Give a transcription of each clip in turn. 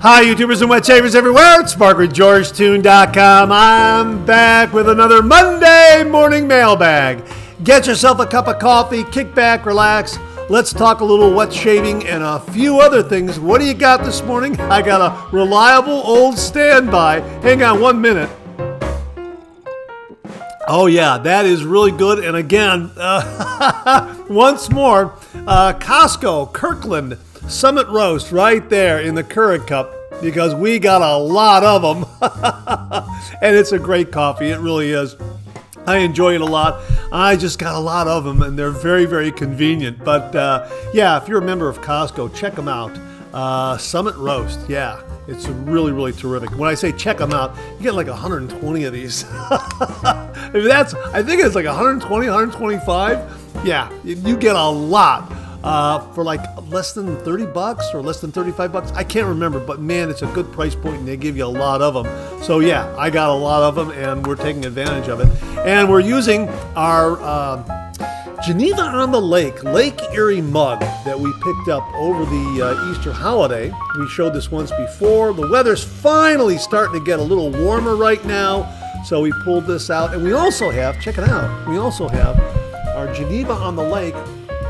Hi, YouTubers and wet shavers everywhere. It's MargaretGeorgeTune.com. I'm back with another Monday Morning Mailbag. Get yourself a cup of coffee, kick back, relax. Let's talk a little wet shaving and a few other things. What do you got this morning? I got a reliable old standby. Hang on 1 minute. Oh yeah, that is really good. And again, once more, Costco, Kirkland, Summit Roast right there in the Keurig cup because we got a lot of them. And it's a great coffee. It really is. I enjoy it a lot. I just got a lot of them and they're very, very convenient. But yeah, if you're a member of Costco, check them out. Summit Roast, yeah. It's really, really terrific. When I say check them out, you get like 120 of these. I think it's like 120, 125. Yeah, you get a lot for like less than $30 or less than $35. I can't remember, but man, it's a good price point and they give you a lot of them. So yeah, I got a lot of them and we're taking advantage of it. And we're using our Geneva on the Lake Erie mug that we picked up over the Easter holiday. We showed this once before. The weather's finally starting to get a little warmer right now, so we pulled this out. And we also have, check it out, we also have our Geneva on the Lake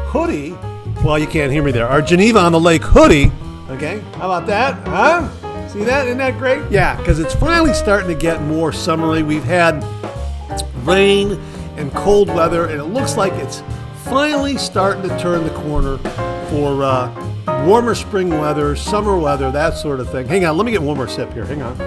hoodie. Well, you can't hear me there. Our Geneva on the Lake hoodie. Okay, how about that? Huh? See that? Isn't that great? Yeah, because it's finally starting to get more summery. We've had rain and cold weather, and it looks like it's finally starting to turn the corner for warmer spring weather, summer weather, that sort of thing. Hang on, let me get one more sip here. Hang on.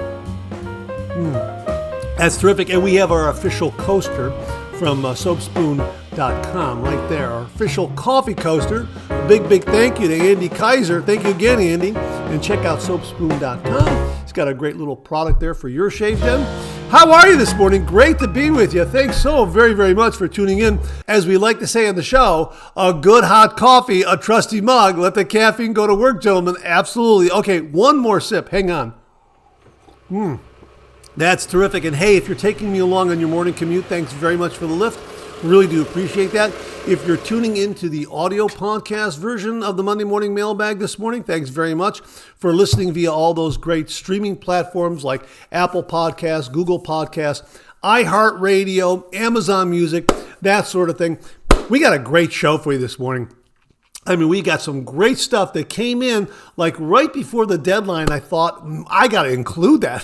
That's terrific. And we have our official coaster from soapspoon.com right there. Our official coffee coaster. A big, big thank you to Andy Kaiser. Thank you again, Andy. And check out soapspoon.com. He's got a great little product there for your shave den. How are you this morning? Great to be with you. Thanks so very, very much for tuning in. As we like to say on the show, a good hot coffee, a trusty mug. Let the caffeine go to work, gentlemen. Absolutely. Okay, one more sip. Hang on. That's terrific. And hey, if you're taking me along on your morning commute, thanks very much for the lift. Really do appreciate that. If you're tuning into the audio podcast version of the Monday Morning Mailbag this morning, thanks very much for listening via all those great streaming platforms like Apple Podcasts, Google Podcasts, iHeartRadio, Amazon Music, that sort of thing. We got a great show for you this morning. I mean, we got some great stuff that came in like right before the deadline. I thought, I got to include that.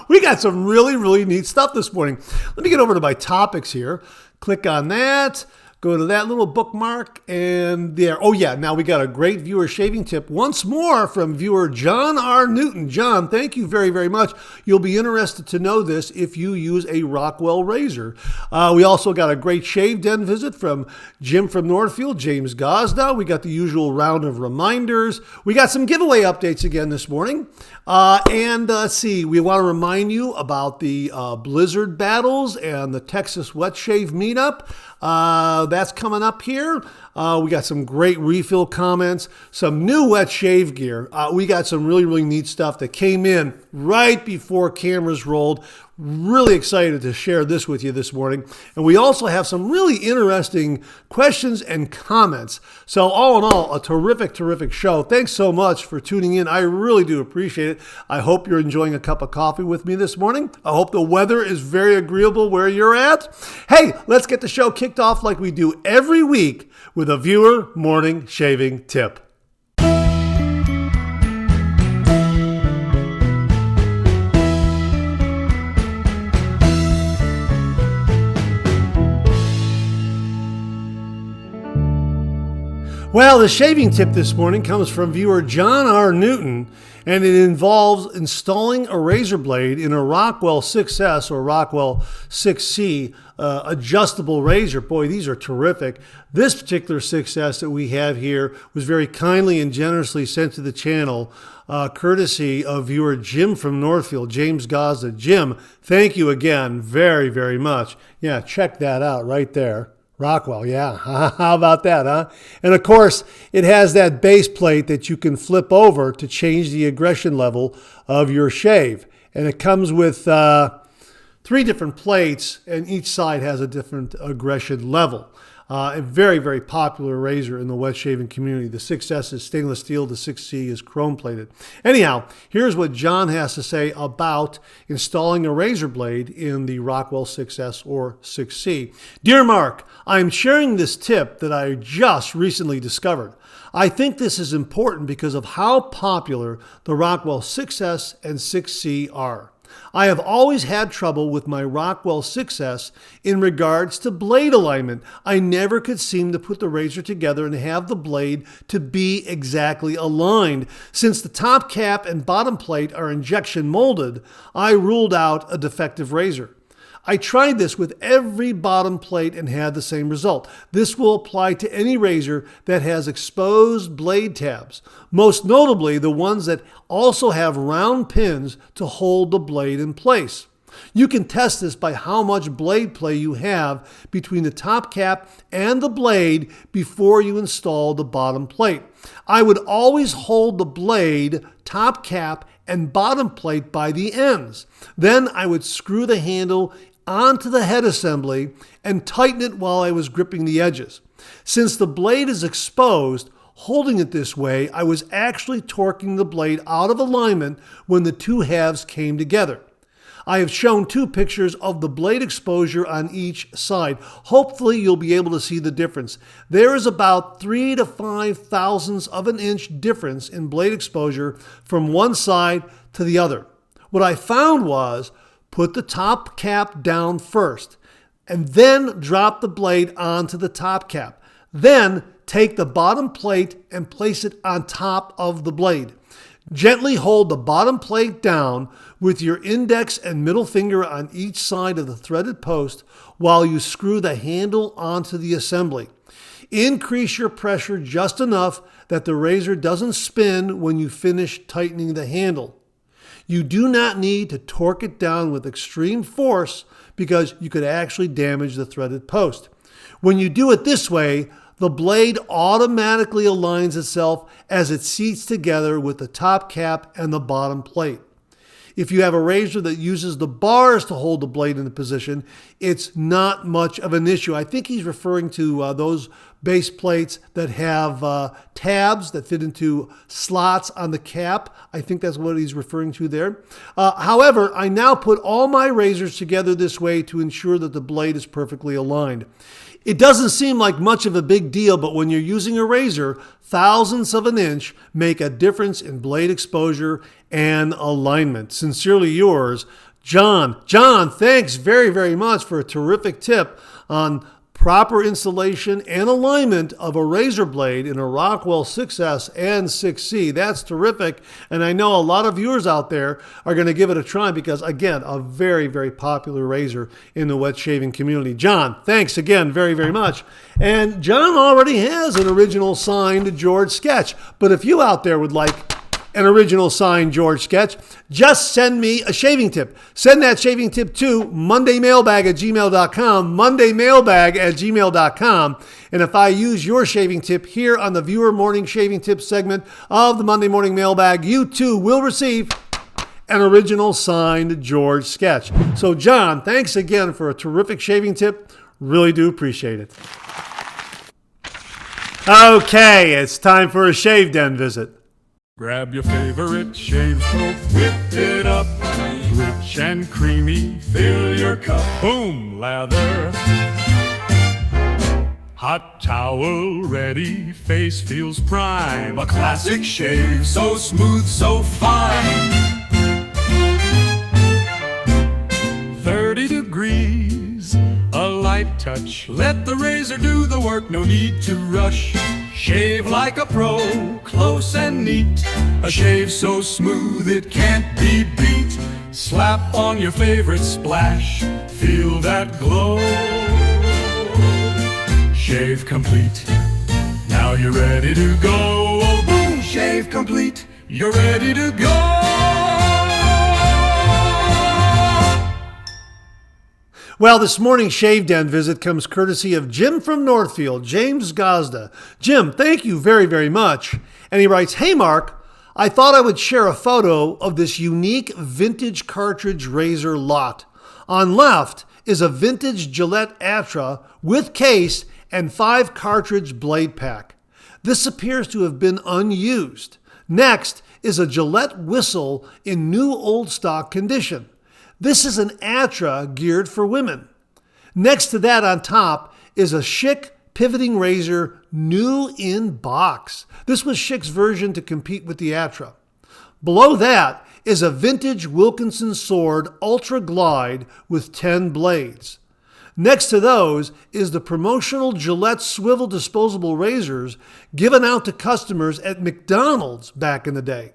We got some really, really neat stuff this morning. Let me get over to my topics here. Click on that. Go to that little bookmark and there. Oh yeah, now we got a great viewer shaving tip once more from viewer John R. Newton. John, thank you very, very much. You'll be interested to know this if you use a Rockwell razor. We also got a great shave den visit from Jim from Northfield, James Gosda. We got the usual round of reminders. We got some giveaway updates again this morning. And let's see, we want to remind you about the blizzard battles and the Texas Wet Shave Meetup. That's coming up here. We got some great refill comments, some new wet shave gear. We got some really, really neat stuff that came in right before cameras rolled. Really excited to share this with you this morning. And we also have some really interesting questions and comments. So all in all, a terrific, terrific show. Thanks so much for tuning in. I really do appreciate it. I hope you're enjoying a cup of coffee with me this morning. I hope the weather is very agreeable where you're at. Hey, let's get the show kicked off like we do every week with a viewer morning shaving tip. Well, the shaving tip this morning comes from viewer John R. Newton, and it involves installing a razor blade in a Rockwell 6S or Rockwell 6C adjustable razor. Boy, these are terrific. This particular 6S that we have here was very kindly and generously sent to the channel, courtesy of viewer Jim from Northfield, James Gosda. Jim, thank you again very, very much. Yeah, check that out right there. Rockwell, yeah. How about that, huh? And of course, it has that base plate that you can flip over to change the aggression level of your shave. And it comes with 3 different plates, and each side has a different aggression level. A very, very popular razor in the wet shaving community. The 6S is stainless steel. The 6C is chrome plated. Anyhow, here's what John has to say about installing a razor blade in the Rockwell 6S or 6C. Dear Mark, I'm sharing this tip that I just recently discovered. I think this is important because of how popular the Rockwell 6S and 6C are. I have always had trouble with my Rockwell 6S in regards to blade alignment. I never could seem to put the razor together and have the blade to be exactly aligned. Since the top cap and bottom plate are injection molded, I ruled out a defective razor. I tried this with every bottom plate and had the same result. This will apply to any razor that has exposed blade tabs, most notably the ones that also have round pins to hold the blade in place. You can test this by how much blade play you have between the top cap and the blade before you install the bottom plate. I would always hold the blade, top cap, and bottom plate by the ends. Then I would screw the handle onto the head assembly and tighten it while I was gripping the edges. Since the blade is exposed, holding it this way, I was actually torquing the blade out of alignment when the two halves came together. I have shown 2 pictures of the blade exposure on each side. Hopefully you'll be able to see the difference. There is about 3 to 5 thousandths of an inch difference in blade exposure from one side to the other. What I found was put the top cap down first and then drop the blade onto the top cap. Then take the bottom plate and place it on top of the blade. Gently hold the bottom plate down with your index and middle finger on each side of the threaded post while you screw the handle onto the assembly. Increase your pressure just enough that the razor doesn't spin when you finish tightening the handle. You do not need to torque it down with extreme force because you could actually damage the threaded post. When you do it this way, the blade automatically aligns itself as it seats together with the top cap and the bottom plate. If you have a razor that uses the bars to hold the blade into position, it's not much of an issue. I think he's referring to those base plates that have tabs that fit into slots on the cap. I think that's what he's referring to there. However, I now put all my razors together this way to ensure that the blade is perfectly aligned. It doesn't seem like much of a big deal, but when you're using a razor, thousandths of an inch make a difference in blade exposure and alignment. Sincerely yours, John. John, thanks very, very much for a terrific tip on proper installation and alignment of a razor blade in a Rockwell 6S and 6C. That's terrific. And I know a lot of viewers out there are going to give it a try because, again, a very, very popular razor in the wet shaving community. John, thanks again very, very much. And John already has an original signed George sketch. But if you out there would like an original signed George sketch, just send me a shaving tip. Send that shaving tip to mondaymailbag@gmail.com, mondaymailbag@gmail.com. And if I use your shaving tip here on the Viewer Morning Shaving Tip segment of the Monday Morning Mailbag, you too will receive an original signed George sketch. So John, thanks again for a terrific shaving tip. Really do appreciate it. Okay, it's time for a Shave Den visit. Grab your favorite shave soap, whip it up, rich and creamy, fill your cup, boom, lather. Hot towel ready, face feels prime, a classic shave, so smooth, so fine. 30 degrees, a light touch, let the razor do the work, no need to rush. Shave like a pro, close and neat. A shave so smooth it can't be beat. Slap on your favorite splash, feel that glow. Shave complete, now you're ready to go. Oh, boom, shave complete, you're ready to go. Well, this morning's Shave Den visit comes courtesy of Jim from Northfield, James Gazda. Jim, thank you very, very much. And he writes, "Hey, Mark, I thought I would share a photo of this unique vintage cartridge razor lot. On left is a vintage Gillette Atra with case and 5 cartridge blade pack. This appears to have been unused. Next is a Gillette whistle in new old stock condition. This is an Atra geared for women. Next to that on top is a Schick pivoting razor, new in box. This was Schick's version to compete with the Atra. Below that is a vintage Wilkinson Sword Ultra Glide with 10 blades. Next to those is the promotional Gillette swivel disposable razors given out to customers at McDonald's back in the day.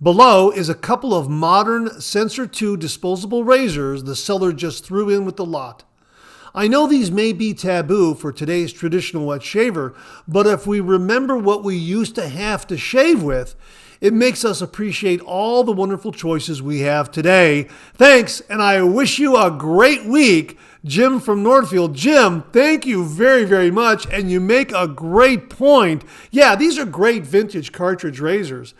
Below is a couple of modern Sensor 2 disposable razors the seller just threw in with the lot. I know these may be taboo for today's traditional wet shaver, but if we remember what we used to have to shave with, it makes us appreciate all the wonderful choices we have today. Thanks, and I wish you a great week. Jim from Northfield. Jim, thank you very, very much, and you make a great point. Yeah, these are great vintage cartridge razors,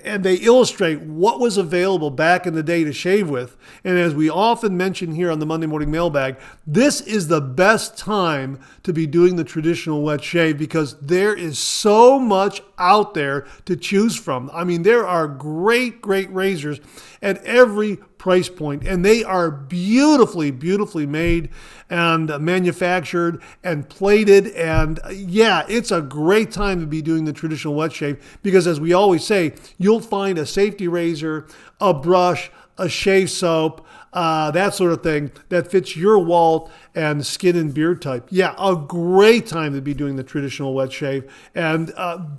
and they illustrate what was available back in the day to shave with. And as we often mention here on the Monday Morning Mailbag, this is the best time to be doing the traditional wet shave because there is so much out there to choose from. I mean, there are great, great razors at every price point, and they are beautifully, beautifully made and manufactured and plated. And yeah, it's a great time to be doing the traditional wet shave because, as we always say, you'll find a safety razor, a brush, a shave soap, that sort of thing that fits your wallet and skin and beard type. Yeah, a great time to be doing the traditional wet shave. And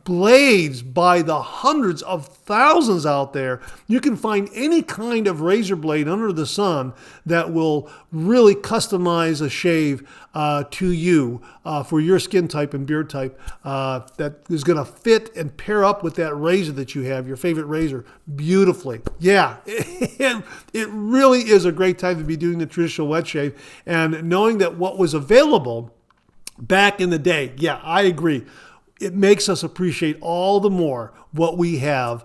blades by the hundreds of thousands out there. You can find any kind of razor blade under the sun that will really customize a shave to you for your skin type and beard type that is going to fit and pair up with that razor that you have, your favorite razor, beautifully. Yeah, and it really is a great time to be doing the traditional wet shave. And knowing that what was available back in the day, yeah, I agree. It makes us appreciate all the more what we have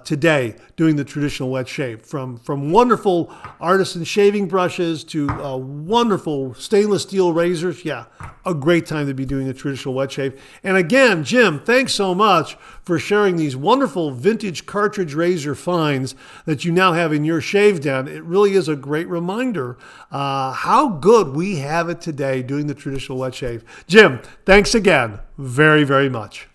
today doing the traditional wet shave. From wonderful artisan shaving brushes to wonderful stainless steel razors. Yeah, a great time to be doing the traditional wet shave. And again, Jim, thanks so much for sharing these wonderful vintage cartridge razor finds that you now have in your shave den. It really is a great reminder how good we have it today doing the traditional wet shave. Jim, thanks again very, very much.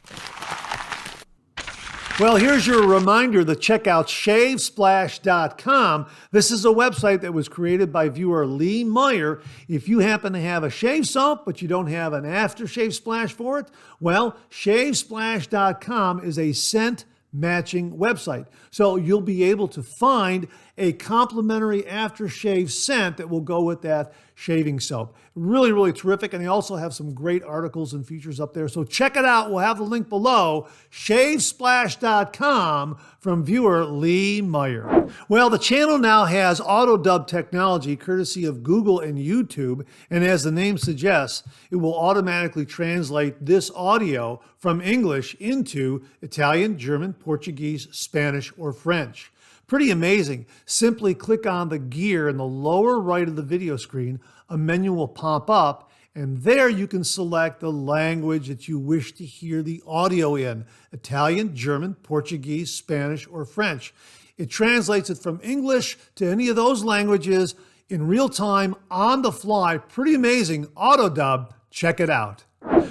Well, here's your reminder to check out shavesplash.com. This is a website that was created by viewer Lee Meyer. If you happen to have a shave soap, but you don't have an aftershave splash for it, well, shavesplash.com is a scent matching website. So you'll be able to find a complimentary aftershave scent that will go with that shaving soap. Really, really terrific. And they also have some great articles and features up there. So check it out. We'll have the link below, shavesplash.com from viewer Lee Meyer. Well, the channel now has auto dub technology courtesy of Google and YouTube. And as the name suggests, it will automatically translate this audio from English into Italian, German, Portuguese, Spanish, or French. Pretty amazing. Simply click on the gear in the lower right of the video screen. A menu will pop up, and there you can select the language that you wish to hear the audio in: Italian, German, Portuguese, Spanish, or French. It translates it from English to any of those languages in real time, on the fly. Pretty amazing. Auto dub. Check it out.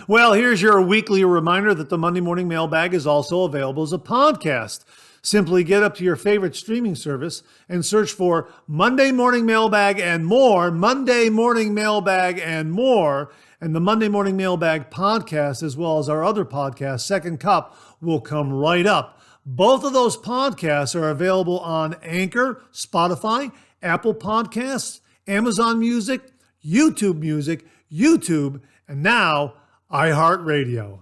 Well, here's your weekly reminder that the Monday Morning Mailbag is also available as a podcast. Simply get up to your favorite streaming service and search for Monday Morning Mailbag and more, Monday Morning Mailbag and more, and the Monday Morning Mailbag podcast, as well as our other podcast, Second Cup, will come right up. Both of those podcasts are available on Anchor, Spotify, Apple Podcasts, Amazon Music, YouTube, and now iHeartRadio.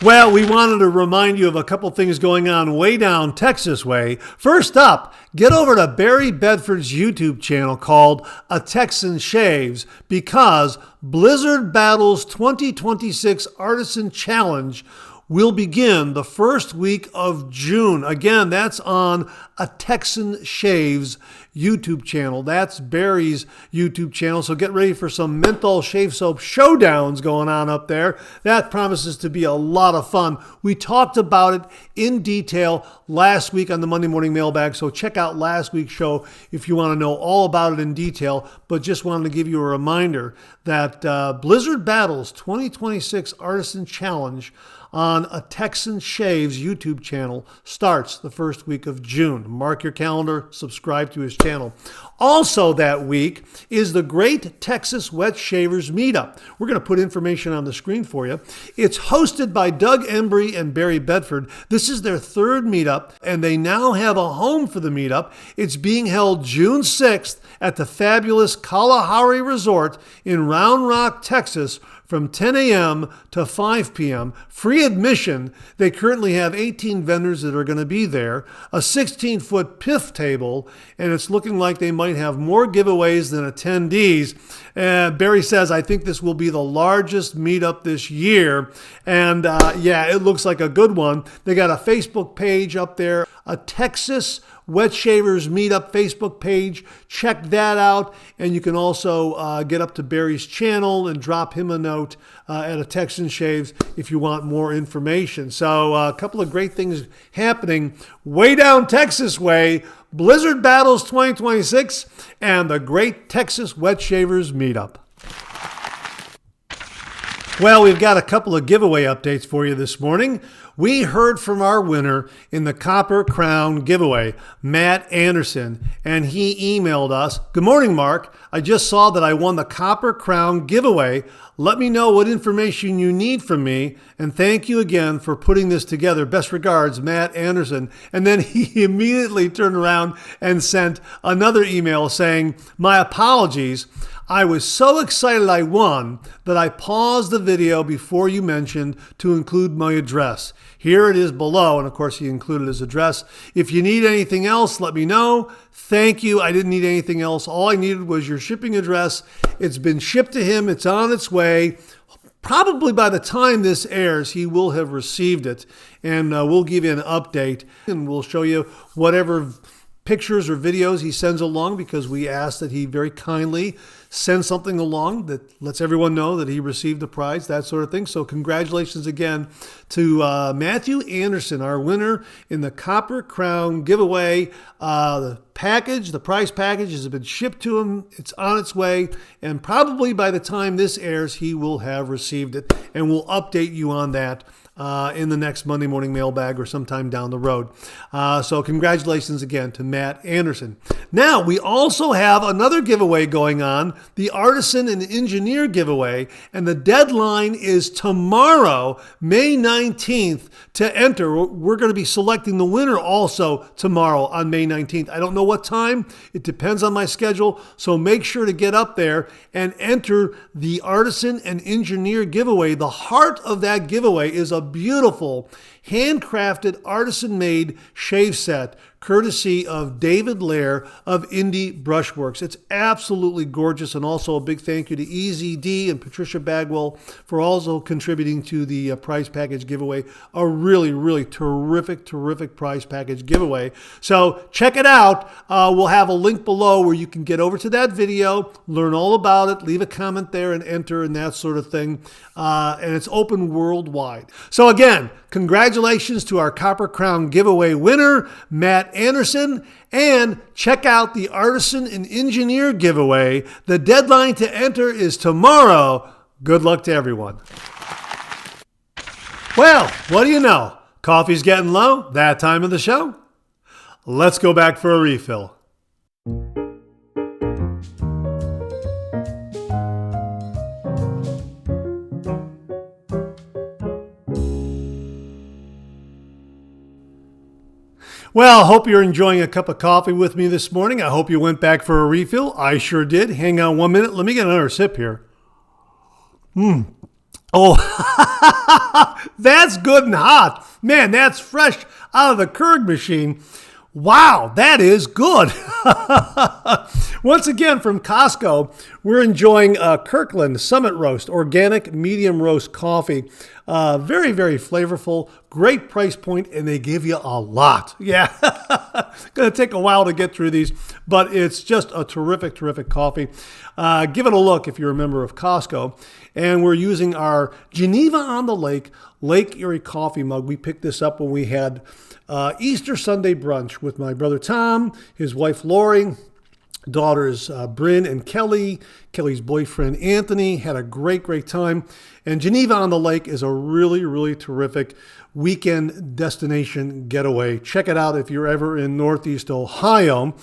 Well, we wanted to remind you of a couple things going on way down Texas way. First up, get over to Barry Bedford's YouTube channel called A Texan Shaves, because Blizzard Battles 2026 Artisan Challenge will begin the first week of June. Again, that's on A Texan Shaves YouTube channel. That's Barry's YouTube channel. So get ready for some menthol shave soap showdowns going on up there. That promises to be a lot of fun. We talked about it in detail last week on the Monday Morning Mailbag. So check out last week's show if you want to know all about it in detail. But just wanted to give you a reminder that Blizzard Battles 2026 Artisan Challenge on A Texan Shaves YouTube channel starts the first week of June. Mark your calendar, subscribe to his channel. Also that week is the Great Texas Wet Shavers Meetup. We're going to put information on the screen for you. It's hosted by Doug Embry and Barry Bedford. This is their third meetup, and they now have a home for the meetup. It's being held June 6th at the fabulous Kalahari Resort in Round Rock, Texas, from 10 a.m. to 5 p.m. Free admission. They currently have 18 vendors that are going to be there, a 16-foot pith table, and it's looking like they might have more giveaways than attendees. Barry says, I think this will be the largest meetup this year. And yeah, it looks like a good one. They got a Facebook page up there, a Texas Wet Shavers Meetup Facebook page. Check that out. And you can also get up to Barry's channel and drop him a note at A Texan Shaves if you want more information. So a couple of great things happening way down Texas way. Blizzard Battles 2026 and the Great Texas Wet Shavers Meetup. Well, we've got a couple of giveaway updates for you this morning. We heard from our winner in the Copper Crown giveaway, Matt Anderson, and he emailed us, "Good morning, Mark. I just saw that I won the Copper Crown giveaway. Let me know what information you need from me, and thank you again for putting this together. Best regards, Matt Anderson." And then he immediately turned around and sent another email saying, "My apologies. I was so excited I won that I paused the video before you mentioned to include my address. Here it is below." And of course, he included his address. "If you need anything else, let me know. Thank you. I didn't need anything else. All I needed was your shipping address. It's been shipped to him. It's on its way. Probably by the time this airs, he will have received it. And we'll give you an update. And we'll show you whatever pictures or videos he sends along, because we asked that he very kindly send something along that lets everyone know that he received the prize, that sort of thing. So congratulations again to Matthew Anderson, our winner in the Copper Crown giveaway. The prize package has been shipped to him. It's on its way, and probably by the time this airs, he will have received it, and we'll update you on that in the next Monday Morning Mailbag or sometime down the road. So congratulations again to Matt Anderson. Now, we also have another giveaway going on, the Artisan and Engineer giveaway, and the deadline is tomorrow, May 19th, to enter. We're going to be selecting the winner also tomorrow on May 19th. I don't know what time. It depends on my schedule, so make sure to get up there and enter the Artisan and Engineer giveaway. The heart of that giveaway is a beautiful handcrafted artisan-made shave set courtesy of David Lair of Indie Brushworks. It's absolutely gorgeous, and also a big thank you to Easy D and Patricia Bagwell for also contributing to the prize package giveaway. A really, really terrific prize package giveaway. So check it out. We'll have a link below where you can get over to that video, learn all about it, leave a comment there and enter and that sort of thing. And it's open worldwide. So again, congratulations to our Copper Crown giveaway winner, Matt Anderson, and check out the Artisan and Engineer giveaway. The deadline to enter is tomorrow. Good luck to everyone. Well, what do you know? Coffee's getting low, that time of the show. Let's go back for a refill. Well, hope you're enjoying a cup of coffee with me this morning. I hope you went back for a refill. I sure did. Hang on 1 minute. Let me get another sip here. Oh, that's good and hot. Man, that's fresh out of the Keurig machine. Wow, that is good. Once again, from Costco, we're enjoying Kirkland Summit Roast, organic medium roast coffee. Very, very flavorful, great price point, and they give you a lot. Yeah, going to take a while to get through these, but it's just a terrific, terrific coffee. Give it a look if you're a member of Costco. And we're using our Geneva on the Lake Erie coffee mug. We picked this up when we had Easter Sunday brunch with my brother Tom, his wife Lori, daughters Bryn and Kelly, Kelly's boyfriend Anthony. Had a great, great time. And Geneva on the Lake is a really, really terrific weekend destination getaway. Check it out if you're ever in Northeast Ohio.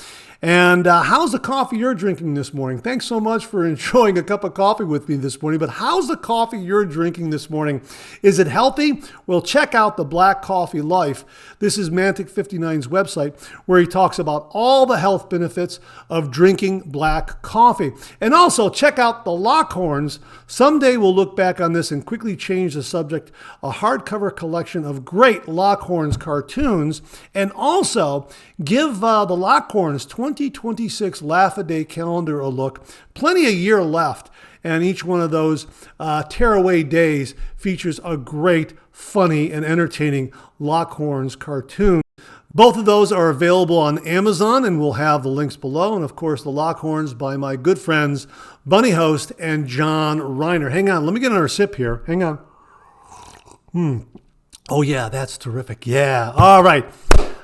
And how's the coffee you're drinking this morning? Thanks so much for enjoying a cup of coffee with me this morning. But how's the coffee you're drinking this morning? Is it healthy? Well, check out the Black Coffee Life. This is Mantic 59's website, where he talks about all the health benefits of drinking black coffee. And also check out the Lockhorns. Someday we'll look back on this and quickly change the subject. A hardcover collection of great Lockhorns cartoons. And also give the Lockhorns 2026 Laugh-A-Day calendar a look. Plenty of year left, and each one of those tearaway days features a great, funny, and entertaining Lockhorns cartoon. Both of those are available on Amazon, and we'll have the links below. And of course, the Lockhorns by my good friends Bunny Host and John Reiner. Hang on, let me get another sip here. Hang on. Oh yeah, that's terrific. Yeah, all right.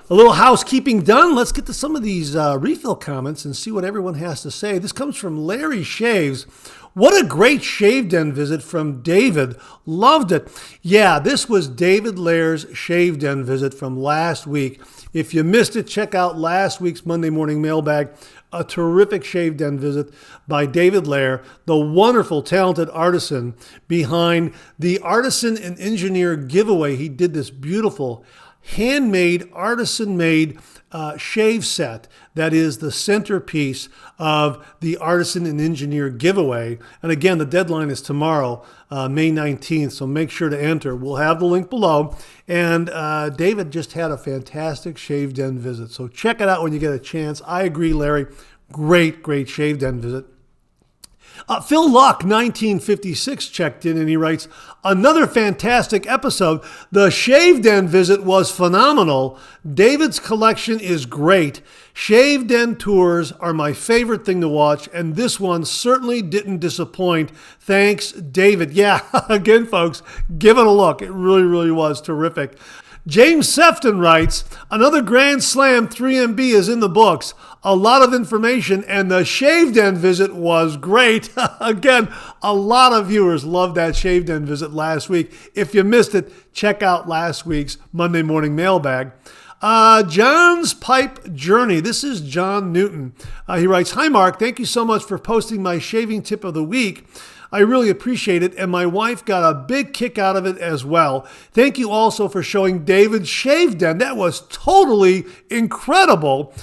A little housekeeping done. Let's get to some of these refill comments and see what everyone has to say. This comes from Larry Shaves. What a great Shave Den visit from David. Loved it. Yeah, this was David Lair's Shave Den visit from last week. If you missed it, check out last week's Monday Morning Mailbag. A terrific Shave Den visit by David Lair, the wonderful, talented artisan behind the Artisan and Engineer giveaway. He did this beautiful handmade, artisan-made shave set that is the centerpiece of the Artisan and Engineer giveaway. And again, the deadline is tomorrow, May 19th, so make sure to enter. We'll have the link below. And David just had a fantastic Shave Den visit, so check it out when you get a chance. I agree, Larry. Great, great Shave Den visit. Phil Luck, 1956, checked in and he writes, another fantastic episode. The Shave Den visit was phenomenal. David's collection is great. Shave Den tours are my favorite thing to watch, and this one certainly didn't disappoint. Thanks, David. Yeah, again, folks, give it a look. It really, really was terrific. James Sefton writes, another Grand Slam 3MB is in the books. A lot of information, and the Shave Den visit was great. Again, a lot of viewers loved that Shave Den visit last week. If you missed it, check out last week's Monday Morning Mailbag. John's Pipe Journey. This is John Newton. He writes, hi, Mark. Thank you so much for posting my shaving tip of the week. I really appreciate it, and my wife got a big kick out of it as well. Thank you also for showing David's Shave Den. That was totally incredible.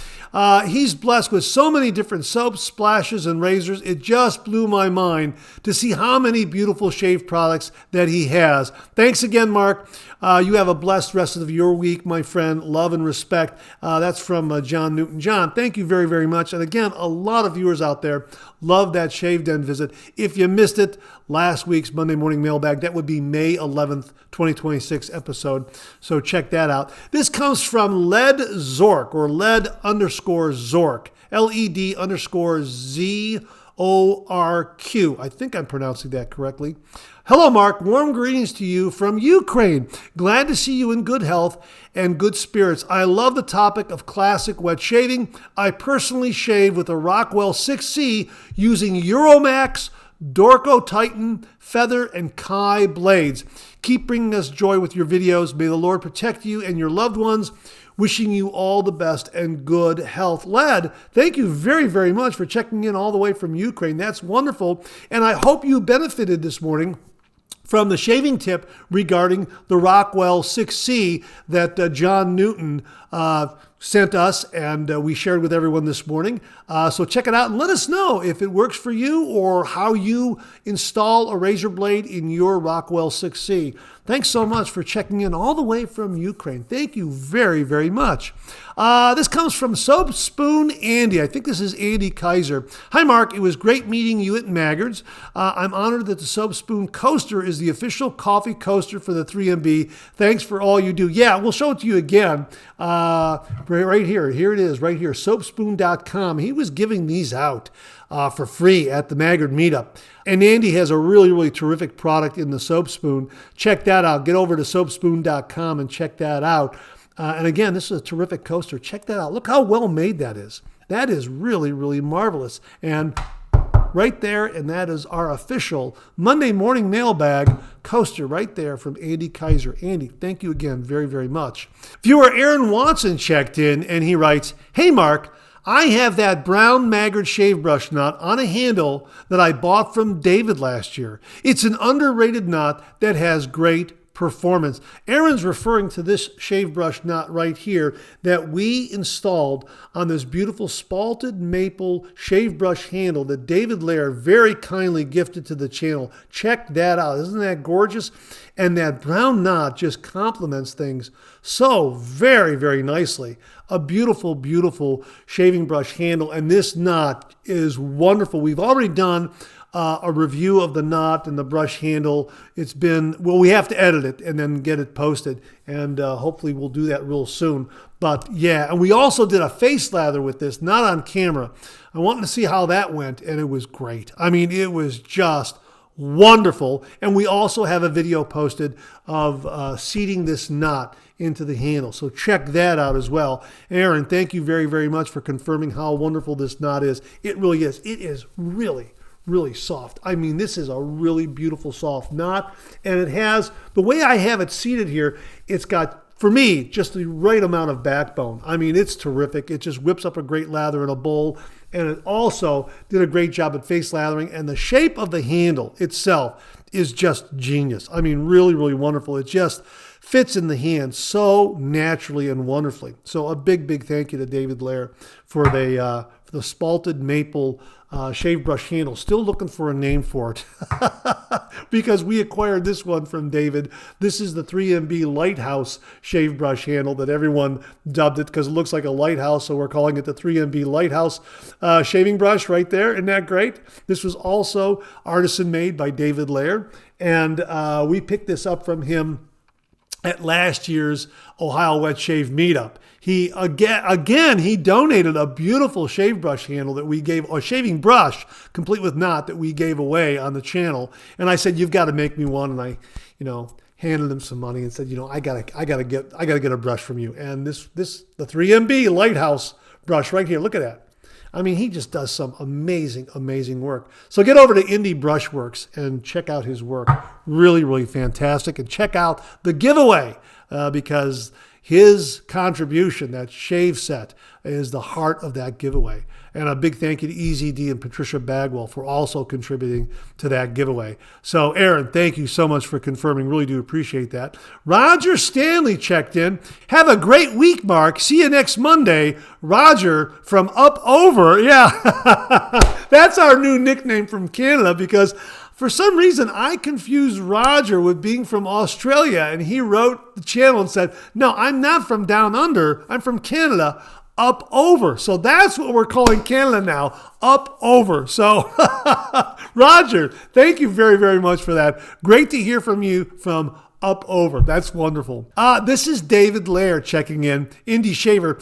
He's blessed with so many different soaps, splashes, and razors. It just blew my mind to see how many beautiful shave products that he has. Thanks again, Mark. You have a blessed rest of your week, my friend. Love and respect. That's from John Newton. John, thank you very, very much. And again, a lot of viewers out there love that Shave Den visit. If you missed it, last week's Monday Morning Mailbag, that would be May 11th, 2026 episode. So check that out. This comes from Led Zork, or Led_Zork, LED_ZORQ. I think I'm pronouncing that correctly. Hello, Mark. Warm greetings to you from Ukraine. Glad to see you in good health and good spirits. I love the topic of classic wet shaving. I personally shave with a Rockwell 6C using Euromax, Dorco Titan, Feather, and Kai blades. Keep bringing us joy with your videos. May the Lord protect you and your loved ones. Wishing you all the best and good health. Led, thank you very, very much for checking in all the way from Ukraine. That's wonderful. And I hope you benefited this morning from the shaving tip regarding the Rockwell 6C that John Newton sent us, and we shared with everyone this morning. So check it out and let us know if it works for you or how you install a razor blade in your Rockwell 6C. Thanks so much for checking in all the way from Ukraine. Thank you very, very much. This comes from Soap Spoon Andy. I think this is Andy Kaiser. Hi, Mark. It was great meeting you at Maggard's. I'm honored that the Soap Spoon coaster is the official coffee coaster for the 3MB. Thanks for all you do. Yeah, we'll show it to you again. Right here. Here it is, right here, soapspoon.com. He was giving these out for free at the Maggard Meetup. And Andy has a really, really terrific product in the Soap Spoon. Check that out. Get over to soapspoon.com and check that out. And again, this is a terrific coaster. Check that out. Look how well made that is. That is really, really marvelous. And right there, and that is our official Monday Morning Mailbag coaster right there from Andy Kaiser. Andy, thank you again very, very much. Viewer Aaron Watson checked in, and he writes, "Hey, Mark, I have that brown Maggard shave brush knot on a handle that I bought from David last year. It's an underrated knot that has great performance." Aaron's referring to this shave brush knot right here that we installed on this beautiful spalted maple shave brush handle that David Lair very kindly gifted to the channel. Check that out. Isn't that gorgeous? And that brown knot just complements things so very, very nicely. A beautiful, beautiful shaving brush handle. And this knot is wonderful. We've already done a review of the knot and the brush handle. It's been, well, we have to edit it and then get it posted. And hopefully we'll do that real soon. But yeah, and we also did a face lather with this, not on camera. I wanted to see how that went, and it was great. I mean, it was just wonderful. And we also have a video posted of seating this knot into the handle. So check that out as well. Aaron, thank you very, very much for confirming how wonderful this knot is. It really is. It is really, really soft. I mean, this is a really beautiful soft knot. And it has, the way I have it seated here, it's got, for me, just the right amount of backbone. I mean, it's terrific. It just whips up a great lather in a bowl. And it also did a great job at face lathering. And the shape of the handle itself is just genius. I mean, really, really wonderful. It just fits in the hand so naturally and wonderfully. So a big, big thank you to David Lair for the spalted maple shave brush handle. Still looking for a name for it because we acquired this one from David. This is the 3MB Lighthouse shave brush handle that everyone dubbed it because it looks like a lighthouse. So we're calling it the 3MB Lighthouse shaving brush right there. Isn't that great? This was also artisan made by David Lair. And we picked this up from him at last year's Ohio Wet Shave Meetup. He again he donated a beautiful shave brush handle that we gave, or shaving brush complete with knot that we gave away on the channel. And I said, "You've got to make me one." And I, handed him some money and said, I gotta get a brush from you. And the 3MB Lighthouse brush right here. Look at that. I mean, he just does some amazing, amazing work. So get over to Indie Brushworks and check out his work. Really, really fantastic. And check out the giveaway because his contribution, that shave set, is the heart of that giveaway. And a big thank you to EZD and Patricia Bagwell for also contributing to that giveaway. So, Aaron, thank you so much for confirming. Really do appreciate that. Roger Stanley checked in. Have a great week, Mark. See you next Monday. Roger from Up Over. Yeah, that's our new nickname from Canada because for some reason, I confused Roger with being from Australia, and he wrote the channel and said, "No, I'm not from down under. I'm from Canada, up over." So that's what we're calling Canada now, up over. So, Roger, thank you very, very much for that. Great to hear from you from up over. That's wonderful. This is David Lair checking in, Indie Shaver.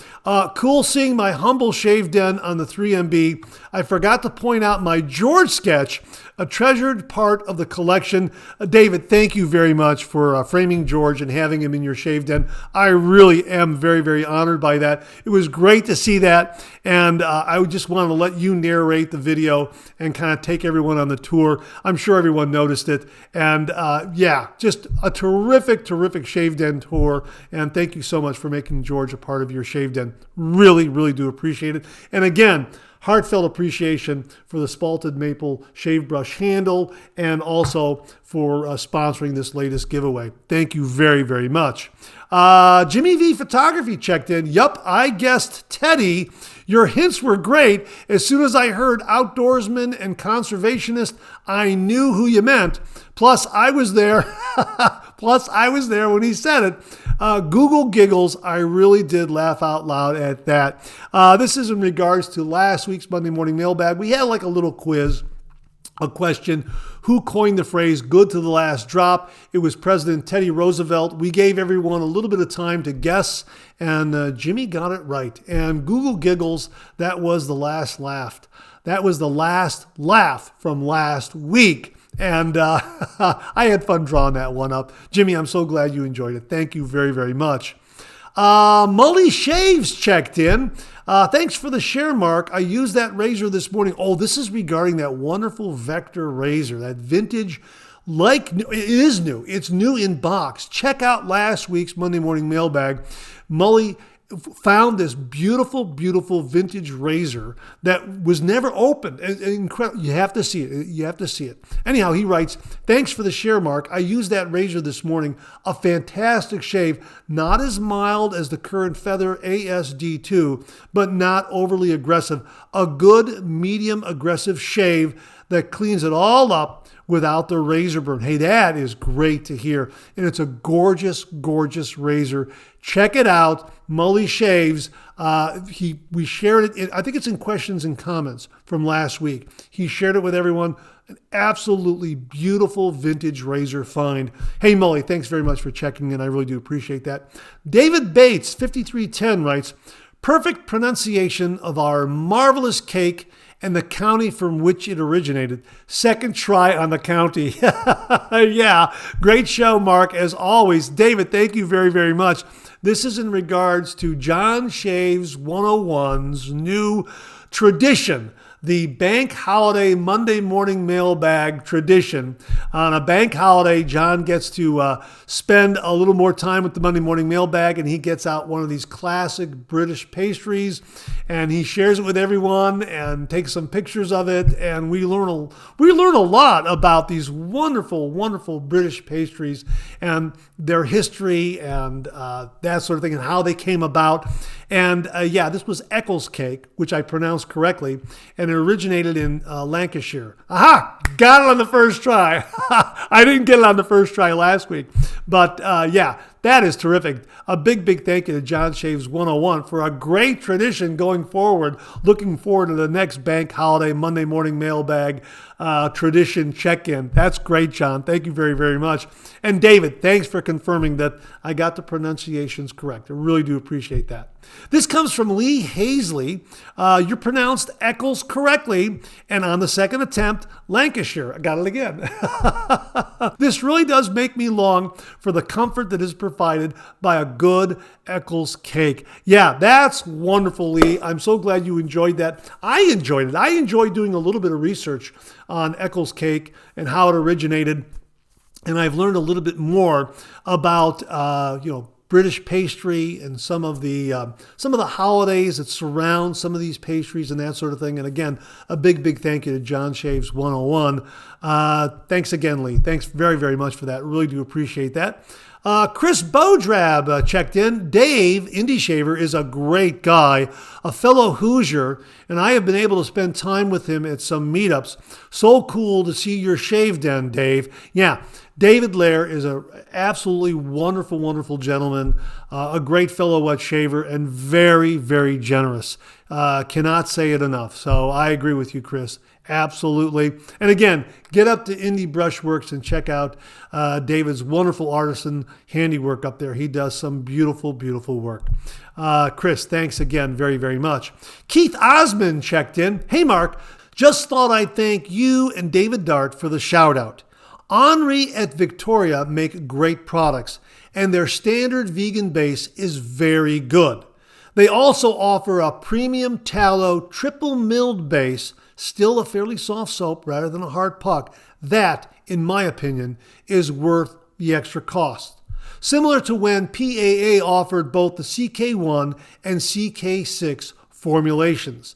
Cool seeing my humble shave den on the 3MB. I forgot to point out my George sketch, a treasured part of the collection. David, thank you very much for framing George and having him in your shave den. I really am very, very honored by that. It was great to see that. And I just wanted to let you narrate the video and kind of take everyone on the tour. I'm sure everyone noticed it. And yeah, just a terrific, terrific shave den tour. And thank you so much for making George a part of your shave den. Really, really do appreciate it. And again, Heartfelt appreciation for the Spalted Maple Shave Brush handle and also for sponsoring this latest giveaway. Thank you very, very much. Jimmy V Photography checked in. Yup, I guessed Teddy. Your hints were great. As soon as I heard outdoorsman and conservationist, I knew who you meant. Plus, I was there. When he said it. Google giggles. I really did laugh out loud at that. This is in regards to last week's Monday Morning Mailbag. We had like a little quiz, a question. Who coined the phrase good to the last drop? It was President Teddy Roosevelt. We gave everyone a little bit of time to guess, and Jimmy got it right. And Google giggles, that was the last laugh. That was the last laugh from last week. And I had fun drawing that one up. Jimmy, I'm so glad you enjoyed it. Thank you very, very much. Mully Shaves checked in. Thanks for the share, Mark. I used that razor this morning. Oh, this is regarding that wonderful Vector razor, that vintage, it is new. It's new in box. Check out last week's Monday Morning Mailbag. Mully found this beautiful, beautiful vintage razor that was never opened. Incredible. You have to see it. You have to see it. Anyhow, he writes, thanks for the share, Mark. I used that razor this morning. A fantastic shave. Not as mild as the current Feather ASD2, but not overly aggressive. A good medium aggressive shave that cleans it all up without the razor burn. Hey, that is great to hear. And it's a gorgeous, gorgeous razor. Check it out. Mully Shaves. We shared it. I think it's in questions and comments from last week. He shared it with everyone. An absolutely beautiful vintage razor find. Hey, Mully, thanks very much for checking in. I really do appreciate that. David Bates, 5310, writes, perfect pronunciation of our marvelous cake and the county from which it originated. Second try on the county. Yeah, great show, Mark, as always. David, thank you very, very much. This is in regards to John Shaves 101's new tradition, the bank holiday Monday morning mailbag tradition. On a bank holiday, John gets to spend a little more time with the Monday morning mailbag, and he gets out one of these classic British pastries, and he shares it with everyone and takes some pictures of it. And we learn a lot about these wonderful, wonderful British pastries and their history and that sort of thing and how they came about. And this was Eccles cake, which I pronounced correctly, and it originated in Lancashire. Aha! Got it on the first try. I didn't get it on the first try last week. But that is terrific. A big, big thank you to John Shaves 101 for a great tradition going forward. Looking forward to the next bank holiday Monday morning mailbag tradition check-in. That's great, John. Thank you very, very much. And David, thanks for confirming that I got the pronunciations correct. I really do appreciate that. This comes from Lee Hazley. You pronounced Eccles correctly, and on the second attempt, Lancashire. I got it again. This really does make me long for the comfort that is provided by a good Eccles cake. Yeah, that's wonderful, Lee. I'm so glad you enjoyed that. I enjoyed it. I enjoyed doing a little bit of research on Eccles cake and how it originated, and I've learned a little bit more about British pastry and some of the holidays that surround some of these pastries and that sort of thing. And again, a big, big thank you to John Shaves 101. Thanks again, Lee. Thanks very, very much for that. Really do appreciate that. Chris Bodrab checked in. Dave, Indie Shaver, is a great guy, a fellow Hoosier, and I have been able to spend time with him at some meetups. So cool to see your shave den, Dave. Yeah, David Lair is an absolutely wonderful, wonderful gentleman, a great fellow shaver, and very, very generous. Cannot say it enough. So I agree with you, Chris. Absolutely. And again, get up to Indie Brushworks and check out David's wonderful artisan handiwork up there. He does some beautiful, beautiful work. Chris, thanks again very, very much. Keith Osmond checked in. Hey, Mark, just thought I'd thank you and David Dart for the shout out. Henri at Victoria make great products, and their standard vegan base is very good. They also offer a premium tallow triple milled base, still a fairly soft soap rather than a hard puck. That, in my opinion, is worth the extra cost. Similar to when PAA offered both the CK1 and CK6 formulations.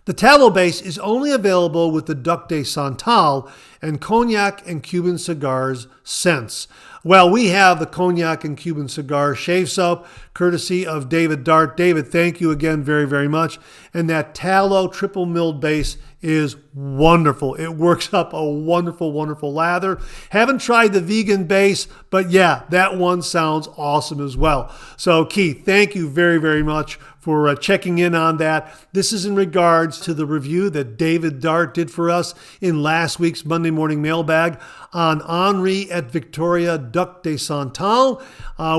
The tallow base is only available with the Duc de Santal and Cognac and Cuban Cigars scents. Well, we have the Cognac and Cuban Cigar shave soap, courtesy of David Dart. David, thank you again very, very much. And that tallow triple milled base is wonderful. It works up a wonderful, wonderful lather. Haven't tried the vegan base, but yeah, that one sounds awesome as well. So Keith, thank you very, very much for checking in on that. This is in regards to the review that David Dart did for us in last week's Monday Morning Mailbag on Henri et Victoria Duc de Santal,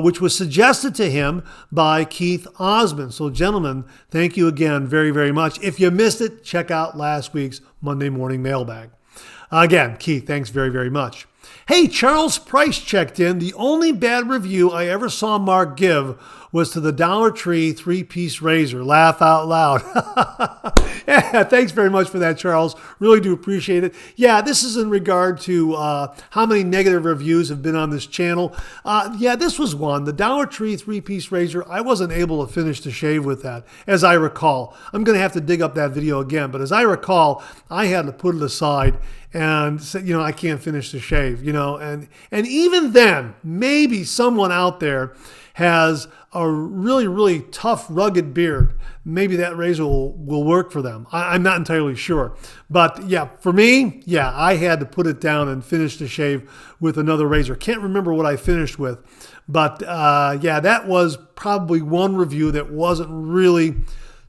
which was suggested to him by Keith Osmond. So gentlemen, thank you again very, very much. If you missed it, check out last week's Monday Morning Mailbag. Again, Keith, thanks very, very much. Hey, Charles Price checked in. The only bad review I ever saw Mark give was to the Dollar Tree 3-piece razor. Laugh out loud. Yeah, thanks very much for that, Charles. Really do appreciate it. Yeah, this is in regard to how many negative reviews have been on this channel. Yeah, this was one. The Dollar Tree 3-piece razor, I wasn't able to finish the shave with that, as I recall. I'm going to have to dig up that video again, but as I recall, I had to put it aside and said, I can't finish the shave, and even then, maybe someone out there has a really, really tough, rugged beard. Maybe that razor will work for them. I'm not entirely sure. But yeah, for me, yeah, I had to put it down and finish the shave with another razor. Can't remember what I finished with. But yeah, that was probably one review that wasn't really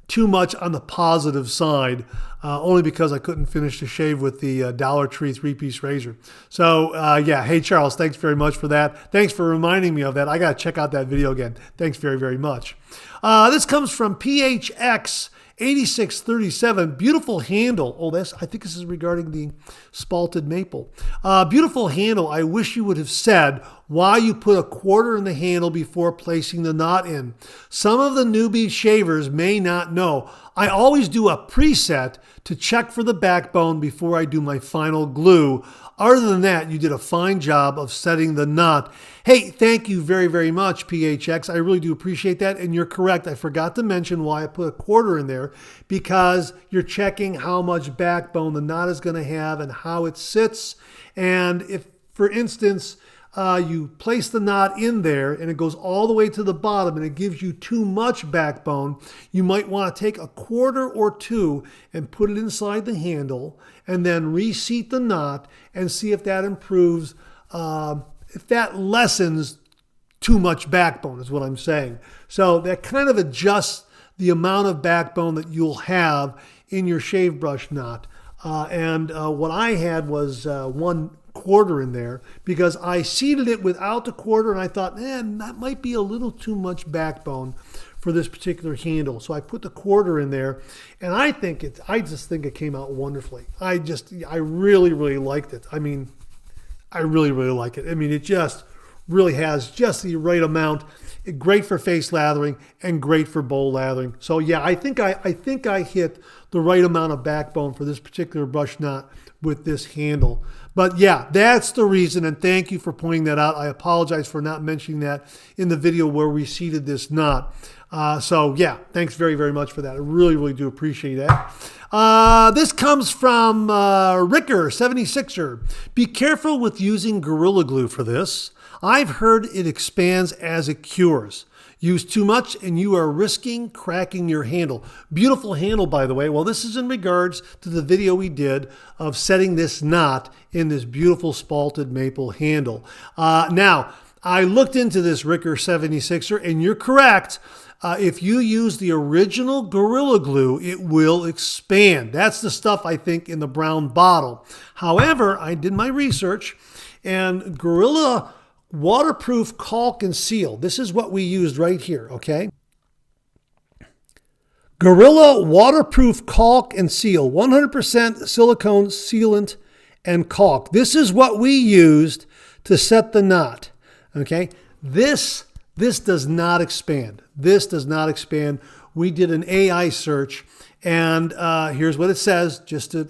too much on the positive side, only because I couldn't finish the shave with the Dollar Tree 3-piece razor. So yeah, hey Charles, thanks very much for that. Thanks for reminding me of that. I got to check out that video again. Thanks very, very much. This comes from PHX 8637, beautiful handle. Oh, I think this is regarding the spalted maple. Beautiful handle. I wish you would have said why you put a quarter in the handle before placing the knot in. Some of the newbie shavers may not know. I always do a preset to check for the backbone before I do my final glue. Other than that, you did a fine job of setting the knot. Hey, thank you very, very much, PHX. I really do appreciate that. And you're correct. I forgot to mention why I put a quarter in there, because you're checking how much backbone the knot is going to have and how it sits. And if, for instance, you place the knot in there and it goes all the way to the bottom and it gives you too much backbone, you might want to take a quarter or two and put it inside the handle and then reseat the knot and see if that improves, if that lessens too much backbone is what I'm saying. So that kind of adjusts the amount of backbone that you'll have in your shave brush knot. And what I had was 1 quarter in there because I seated it without the quarter and I thought, man, that might be a little too much backbone for this particular handle. So I put the quarter in there and I just think it came out wonderfully. I really, really liked it. I mean, I really, really like it. I mean, it just really has just the right amount. Great for face lathering and great for bowl lathering. So yeah, I think I hit the right amount of backbone for this particular brush knot with this handle. But yeah, that's the reason, and thank you for pointing that out. I apologize for not mentioning that in the video where we seated this knot. So yeah, thanks very, very much for that. I really, really do appreciate that. This comes from Ricker, 76er. Be careful with using Gorilla Glue for this. I've heard it expands as it cures. Use too much and you are risking cracking your handle. Beautiful handle, by the way. Well, this is in regards to the video we did of setting this knot in this beautiful spalted maple handle. Now, I looked into this Ricker 76er, and you're correct. If you use the original Gorilla Glue, it will expand. That's the stuff, I think, in the brown bottle. However, I did my research, and Gorilla Waterproof Caulk and Seal. This is what we used right here, okay? Gorilla Waterproof Caulk and Seal, 100% silicone sealant and caulk. This is what we used to set the knot, okay? This does not expand. This does not expand. we did an AI search, and here's what it says.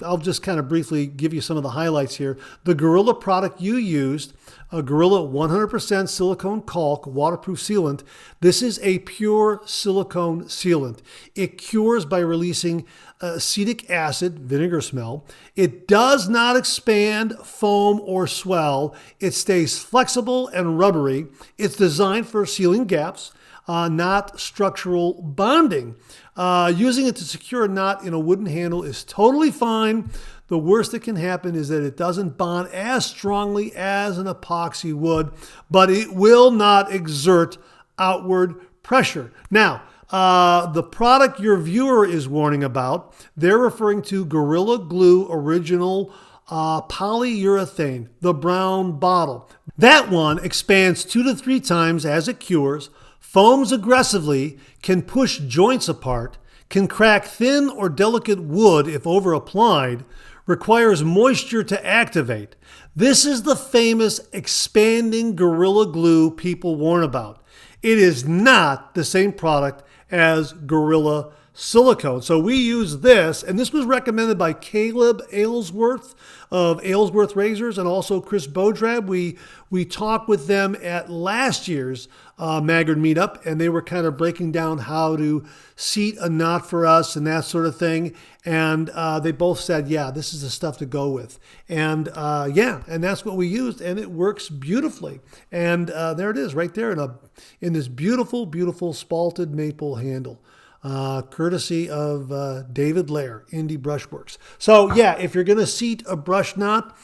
I'll just kind of briefly give you some of the highlights here. The Gorilla product you used, a Gorilla 100% silicone caulk waterproof sealant. This is a pure silicone sealant. It cures by releasing acetic acid, vinegar smell. It does not expand, foam, or swell. It stays flexible and rubbery. It's designed for sealing gaps, not structural bonding. Using it to secure a knot in a wooden handle is totally fine. The worst that can happen is that it doesn't bond as strongly as an epoxy would, but it will not exert outward pressure. Now, the product your viewer is warning about, they're referring to Gorilla Glue Original Polyurethane, the brown bottle. That one expands 2 to 3 times as it cures, foams aggressively, can push joints apart, can crack thin or delicate wood if over-applied, requires moisture to activate. This is the famous expanding Gorilla Glue people warn about. It is not the same product as Gorilla Silicone. So we use this, and this was recommended by Caleb Aylesworth of Aylesworth Razors and also Chris Beaudrab. We talked with them at last year's Maggard Meetup, and they were kind of breaking down how to seat a knot for us and that sort of thing. And they both said, yeah, this is the stuff to go with. And and that's what we used, and it works beautifully. And there it is right there in this beautiful, beautiful spalted maple handle. Courtesy of David Lair, Indie Brushworks. So yeah, if you're going to seat a brush knot,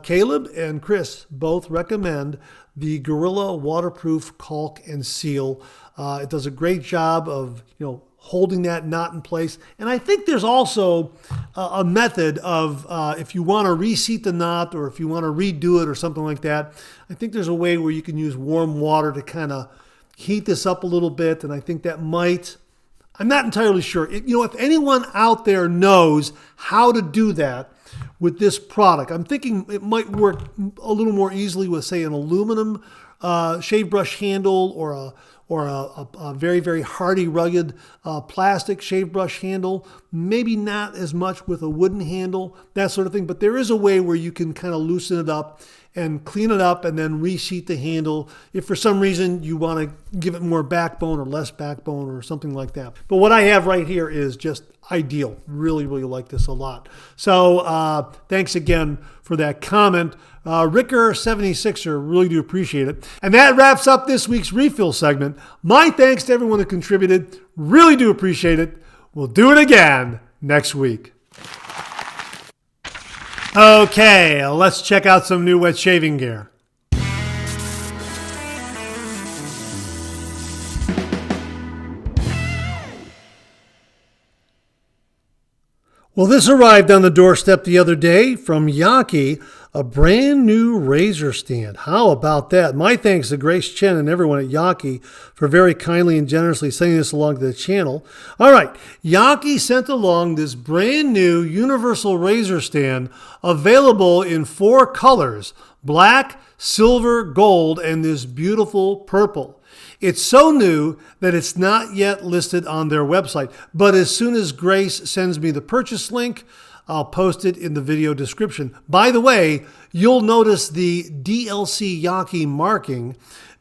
Caleb and Chris both recommend the Gorilla Waterproof Caulk and Seal. It does a great job of holding that knot in place. And I think there's also a method of if you want to reseat the knot or if you want to redo it or something like that, I think there's a way where you can use warm water to kind of heat this up a little bit. And I think that might... I'm not entirely sure. If anyone out there knows how to do that with this product, I'm thinking it might work a little more easily with, say, an aluminum shave brush handle or a very, very hardy, rugged plastic shave brush handle. Maybe not as much with a wooden handle, that sort of thing. But there is a way where you can kind of loosen it up and clean it up and then reseat the handle if for some reason you want to give it more backbone or less backbone or something like that. But what I have right here is just ideal. Really, really like this a lot. So thanks again for that comment. Ricker76er, really do appreciate it. And that wraps up this week's refill segment. My thanks to everyone that contributed. Really do appreciate it. We'll do it again next week. Okay, let's check out some new wet shaving gear. Well, this arrived on the doorstep the other day from Yaqi, a brand new razor stand. How about that? My thanks to Grace Chen and everyone at Yaqi for very kindly and generously sending this along to the channel. All right, Yaqi sent along this brand new universal razor stand available in 4 colors: black, silver, gold, and this beautiful purple. It's so new that it's not yet listed on their website, but as soon as Grace sends me the purchase link, I'll post it in the video description. By the way, you'll notice the DLC Yaqi marking.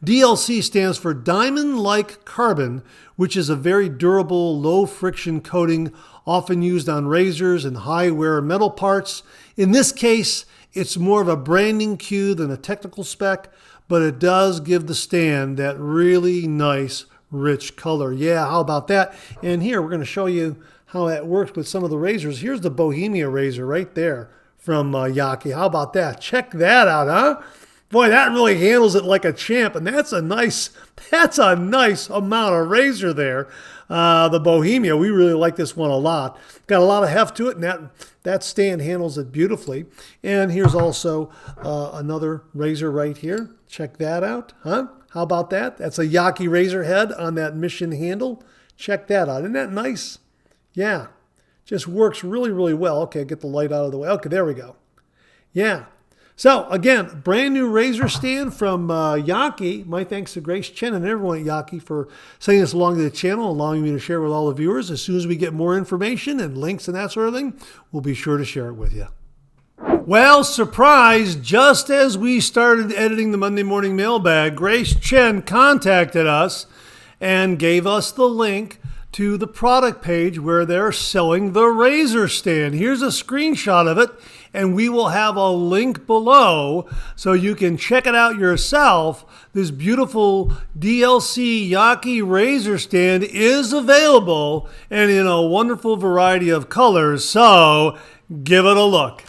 DLC stands for Diamond-like Carbon, which is a very durable, low-friction coating often used on razors and high-wear metal parts. In this case, it's more of a branding cue than a technical spec, but it does give the stand that really nice, rich color. Yeah, how about that? And here, we're going to show you how that works with some of the razors. Here's the Bohemia razor right there from Yaqi. How about that? Check that out, huh? Boy, that really handles it like a champ, and that's a nice amount of razor there. The Bohemia, we really like this one a lot. Got a lot of heft to it, and that stand handles it beautifully. And here's also another razor right here. Check that out, huh? How about that? That's a Yaqi razor head on that Mission handle. Check that out. Isn't that nice? Yeah, just works really, really well. Okay, get the light out of the way. Okay, there we go. Yeah, So, again, brand new razor stand from Yaqi. My thanks to Grace Chen and everyone at Yaqi for sending us along to the channel, allowing me to share with all the viewers. As soon as we get more information and links and that sort of thing, we'll be sure to share it with you. Well, surprise, just as we started editing the Monday Morning Mailbag, Grace Chen contacted us and gave us the link to the product page where they're selling the razor stand. Here's a screenshot of it, and we will have a link below so you can check it out yourself. This beautiful DLC Yaqi razor stand is available and in a wonderful variety of colors, so give it a look.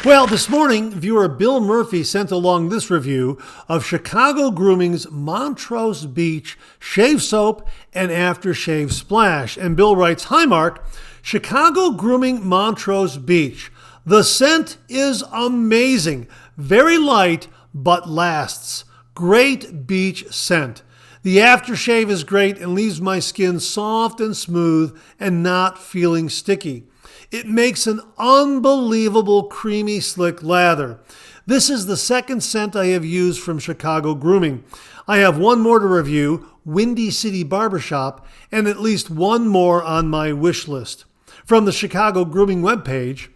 Well, this morning, viewer Bill Murphy sent along this review of Chicago Grooming's Montrose Beach Shave Soap and Aftershave Splash. And Bill writes, "Hi, Mark. Chicago Grooming Montrose Beach. The scent is amazing. Very light, but lasts. Great beach scent. The aftershave is great and leaves my skin soft and smooth and not feeling sticky. It makes an unbelievable creamy slick lather. This is the second scent I have used from Chicago Grooming. I have one more to review, Windy City Barbershop, and at least one more on my wish list." From the Chicago Grooming webpage,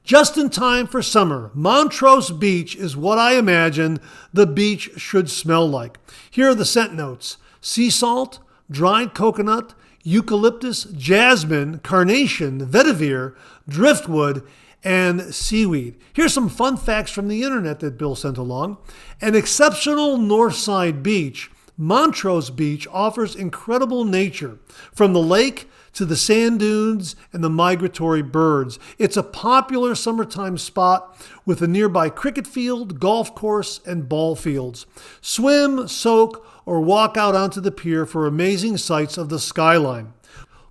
"Just in time for summer, Montrose Beach is what I imagine the beach should smell like. Here are the scent notes: sea salt, dried coconut, eucalyptus, jasmine, carnation, vetiver, driftwood, and seaweed." Here's some fun facts from the internet that Bill sent along. An exceptional Northside beach, Montrose Beach offers incredible nature, from the lake to the sand dunes and the migratory birds. It's a popular summertime spot with a nearby cricket field, golf course, and ball fields. Swim, soak, or walk out onto the pier for amazing sights of the skyline.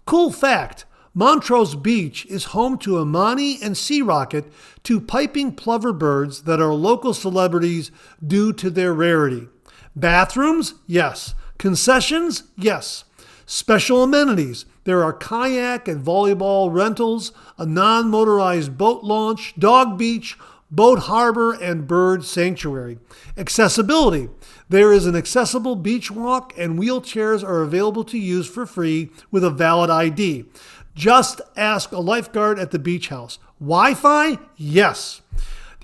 Cool fact, Montrose Beach is home to Amani and Sea Rocket, two piping plover birds that are local celebrities due to their rarity. Bathrooms? Yes. Concessions? Yes. Special amenities. There are kayak and volleyball rentals, a non-motorized boat launch, dog beach, boat harbor, and bird sanctuary. Accessibility. There is an accessible beach walk and wheelchairs are available to use for free with a valid ID. Just ask a lifeguard at the beach house. Wi-Fi? Yes.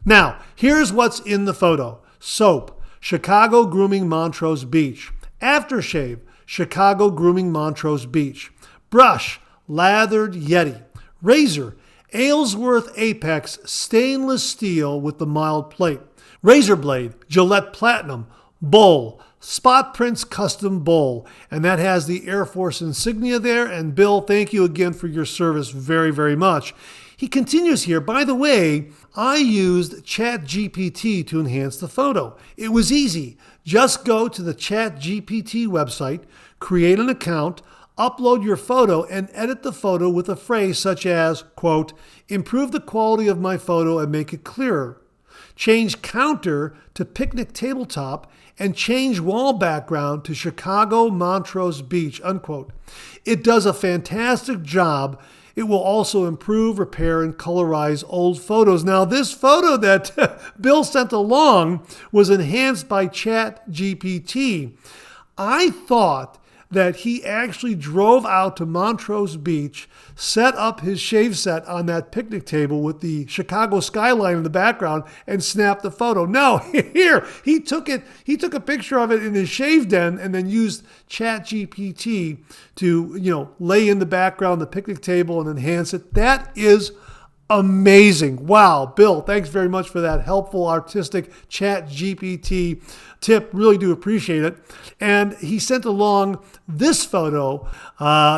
Now, here's what's in the photo. Soap, Chicago Grooming Montrose Beach. Aftershave, Chicago Grooming Montrose Beach. Brush, lathered Yeti. Razor, Aylesworth Apex stainless steel with the mild plate. Razor blade, Gillette Platinum. Bowl, Spot Prints Custom Bowl. And that has the Air Force insignia there. And Bill, thank you again for your service very, very much. He continues here, "By the way, I used ChatGPT to enhance the photo. It was easy. Just go to the ChatGPT website, create an account, upload your photo, and edit the photo with a phrase such as, quote, improve the quality of my photo and make it clearer. Change counter to picnic tabletop and change wall background to Chicago Montrose Beach," unquote. It does a fantastic job. It will also improve, repair, and colorize old photos. Now, this photo that Bill sent along was enhanced by ChatGPT. I thought that he actually drove out to Montrose Beach, set up his shave set on that picnic table with the Chicago skyline in the background, and snapped the photo. No, here, he took a picture of it in his shave den and then used ChatGPT to, lay in the background the picnic table and enhance it. That is amazing. Wow, Bill, thanks very much for that helpful, artistic ChatGPT tip. Really do appreciate it. And he sent along this photo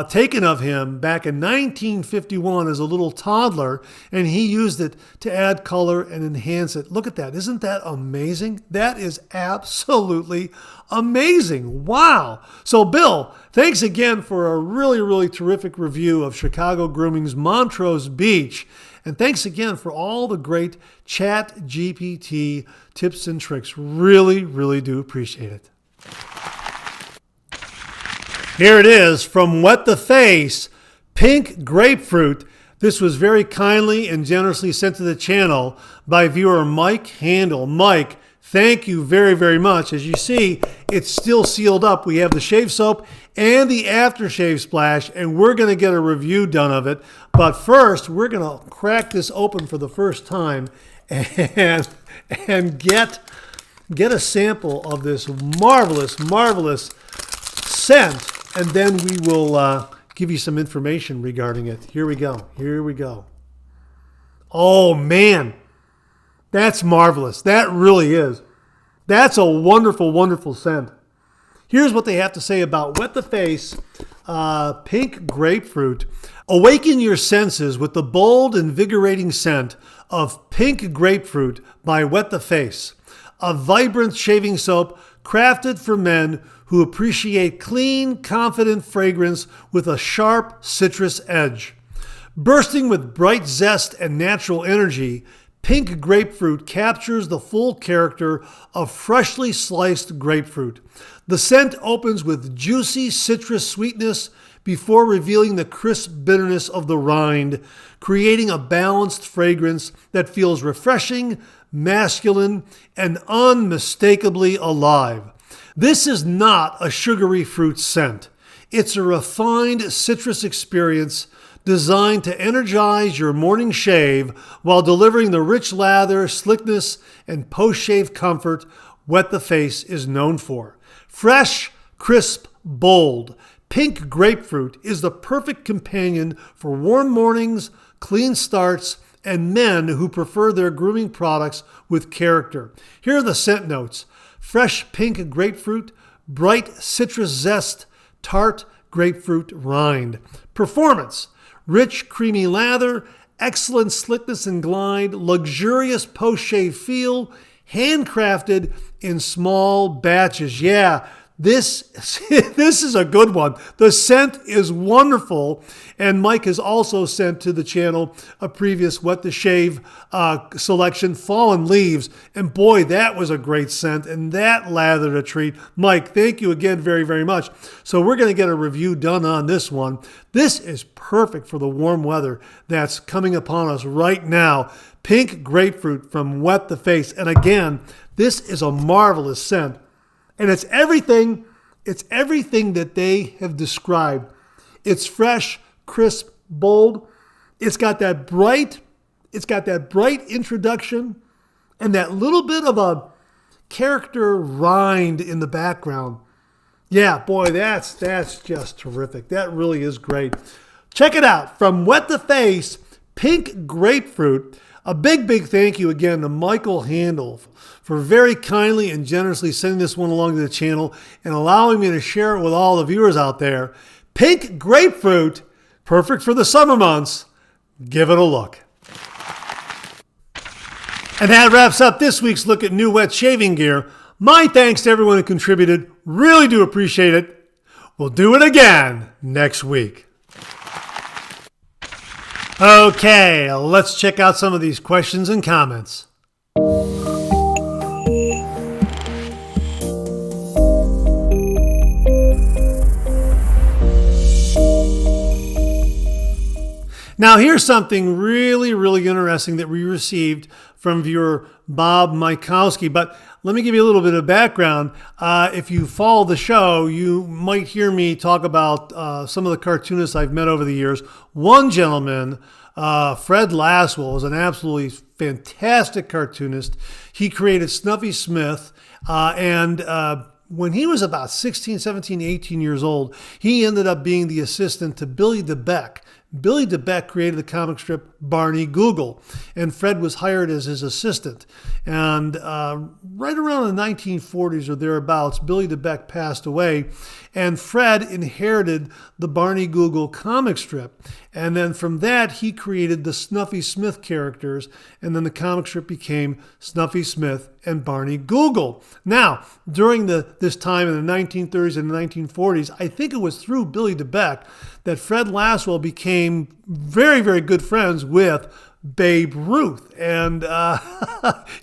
taken of him back in 1951 as a little toddler, and he used it to add color and enhance it. Look at that. Isn't that amazing? That is absolutely amazing. Wow. So, Bill, thanks again for a really, really terrific review of Chicago Grooming's Montrose Beach. And thanks again for all the great ChatGPT tips and tricks. Really, really do appreciate it. Here it is from Wet the Face, Pink Grapefruit. This was very kindly and generously sent to the channel by viewer Mike Handel. Mike, thank you very, very much. As you see, it's still sealed up. We have the shave soap and the aftershave splash, and we're going to get a review done of it. But first, we're going to crack this open for the first time and get a sample of this marvelous, marvelous scent, and then we will give you some information regarding it. Here we go. Here we go. Oh, man. That's marvelous. That really is. That's a wonderful, wonderful scent. Here's what they have to say about Wet the Face Pink Grapefruit. Awaken your senses with the bold, invigorating scent of Pink Grapefruit by Wet the Face, a vibrant shaving soap crafted for men who appreciate clean, confident fragrance with a sharp citrus edge. Bursting with bright zest and natural energy, Pink Grapefruit captures the full character of freshly sliced grapefruit. The scent opens with juicy citrus sweetness before revealing the crisp bitterness of the rind, creating a balanced fragrance that feels refreshing, masculine, and unmistakably alive. This is not a sugary fruit scent. It's a refined citrus experience designed to energize your morning shave while delivering the rich lather, slickness, and post-shave comfort Wet the Face is known for. Fresh, crisp, bold, Pink Grapefruit is the perfect companion for warm mornings, clean starts, and men who prefer their grooming products with character. Here are the scent notes. Fresh pink grapefruit, bright citrus zest, tart grapefruit rind. Performance. Rich, creamy lather, excellent slickness and glide, luxurious post-shave feel, handcrafted in small batches. Yeah, this is a good one. The scent is wonderful, and Mike has also sent to the channel a previous Wet the Shave selection, Fallen Leaves, and boy, that was a great scent, and that lathered a treat. Mike, thank you again very, very much. So we're going to get a review done on this one. This is perfect for the warm weather that's coming upon us right now. Pink Grapefruit from Wet the Face, and again, this is a marvelous scent. And it's everything that they have described. It's fresh, crisp, bold. It's got that bright introduction and that little bit of a character rind in the background. Yeah, boy, that's just terrific. That really is great. Check it out. From Wet the Face, Pink Grapefruit. A big, big thank you again to Michael Handel for very kindly and generously sending this one along to the channel and allowing me to share it with all the viewers out there. Pink Grapefruit, perfect for the summer months. Give it a look. And that wraps up this week's look at new wet shaving gear. My thanks to everyone who contributed. Really do appreciate it. We'll do it again next week. Okay, let's check out some of these questions and comments. Now, here's something really, really interesting that we received from viewer Bob Mykowski. But let me give you a little bit of background. If you follow the show, you might hear me talk about some of the cartoonists I've met over the years. One gentleman, Fred Laswell, is an absolutely fantastic cartoonist. He created Snuffy Smith, and when he was about 16, 17, 18 years old, he ended up being the assistant to Billy DeBeck. Billy DeBeck created the comic strip Barney Google, and Fred was hired as his assistant. And right around the 1940s or thereabouts, Billy DeBeck passed away, and Fred inherited the Barney Google comic strip. And then from that, he created the Snuffy Smith characters, and then the comic strip became Snuffy Smith and Barney Google. Now, during this time in the 1930s and the 1940s, I think it was through Billy DeBeck that Fred Laswell became very, very good friends with Babe Ruth. And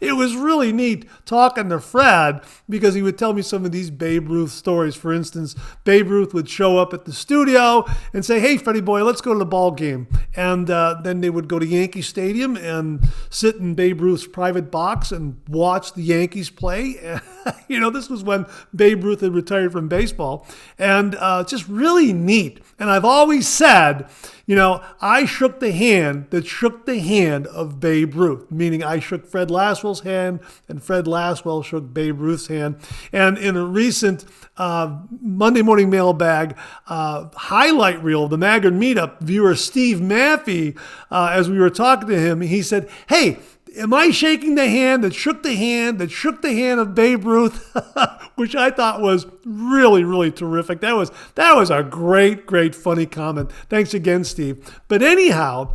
it was really neat talking to Fred because he would tell me some of these Babe Ruth stories. For instance, Babe Ruth would show up at the studio and say, "Hey, Freddie boy, let's go to the ball game." And then they would go to Yankee Stadium and sit in Babe Ruth's private box and watch the Yankees play. This was when Babe Ruth had retired from baseball. And just really neat. And I've always said, I shook the hand that shook the hand of Babe Ruth, meaning I shook Fred Laswell's hand and Fred Laswell shook Babe Ruth's hand. And in a recent Monday Morning Mailbag highlight reel of the Maggard Meetup, viewer Steve Maffey, as we were talking to him, he said, "Hey, am I shaking the hand that shook the hand of Babe Ruth?" Which I thought was really, really terrific. That was a great, great, funny comment. Thanks again, Steve. But anyhow,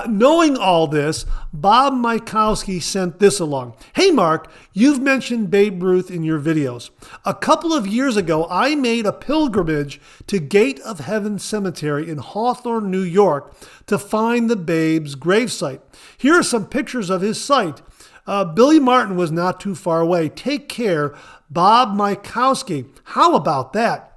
knowing all this, Bob Mykowski sent this along. "Hey, Mark, you've mentioned Babe Ruth in your videos. A couple of years ago, I made a pilgrimage to Gate of Heaven Cemetery in Hawthorne, New York, to find the Babe's gravesite. Here are some pictures of his site. Billy Martin was not too far away. Take care, Bob Mykowski." How about that?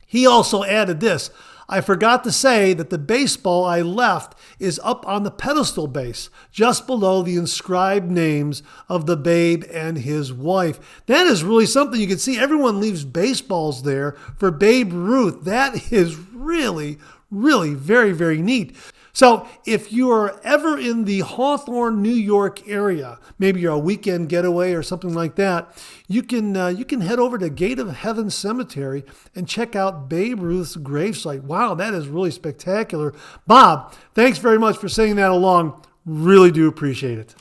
He also added this: "I forgot to say that the baseball I left is up on the pedestal base, just below the inscribed names of the Babe and his wife." That is really something. You can see everyone leaves baseballs there for Babe Ruth. That is really, really very, very neat. So if you are ever in the Hawthorne, New York area, maybe you're a weekend getaway or something like that, you can head over to Gate of Heaven Cemetery and check out Babe Ruth's gravesite. Wow, that is really spectacular. Bob, thanks very much for sending that along. Really do appreciate it.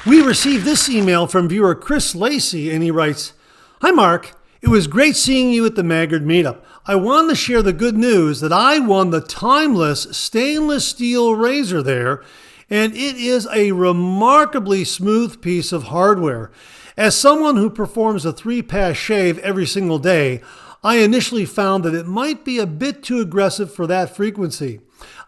We received this email from viewer Chris Lacey, and he writes, "Hi, Mark. It was great seeing you at the Maggard Meetup. I wanted to share the good news that I won the Timless stainless steel razor there, and it is a remarkably smooth piece of hardware. As someone who performs a 3-pass shave every single day, I initially found that it might be a bit too aggressive for that frequency.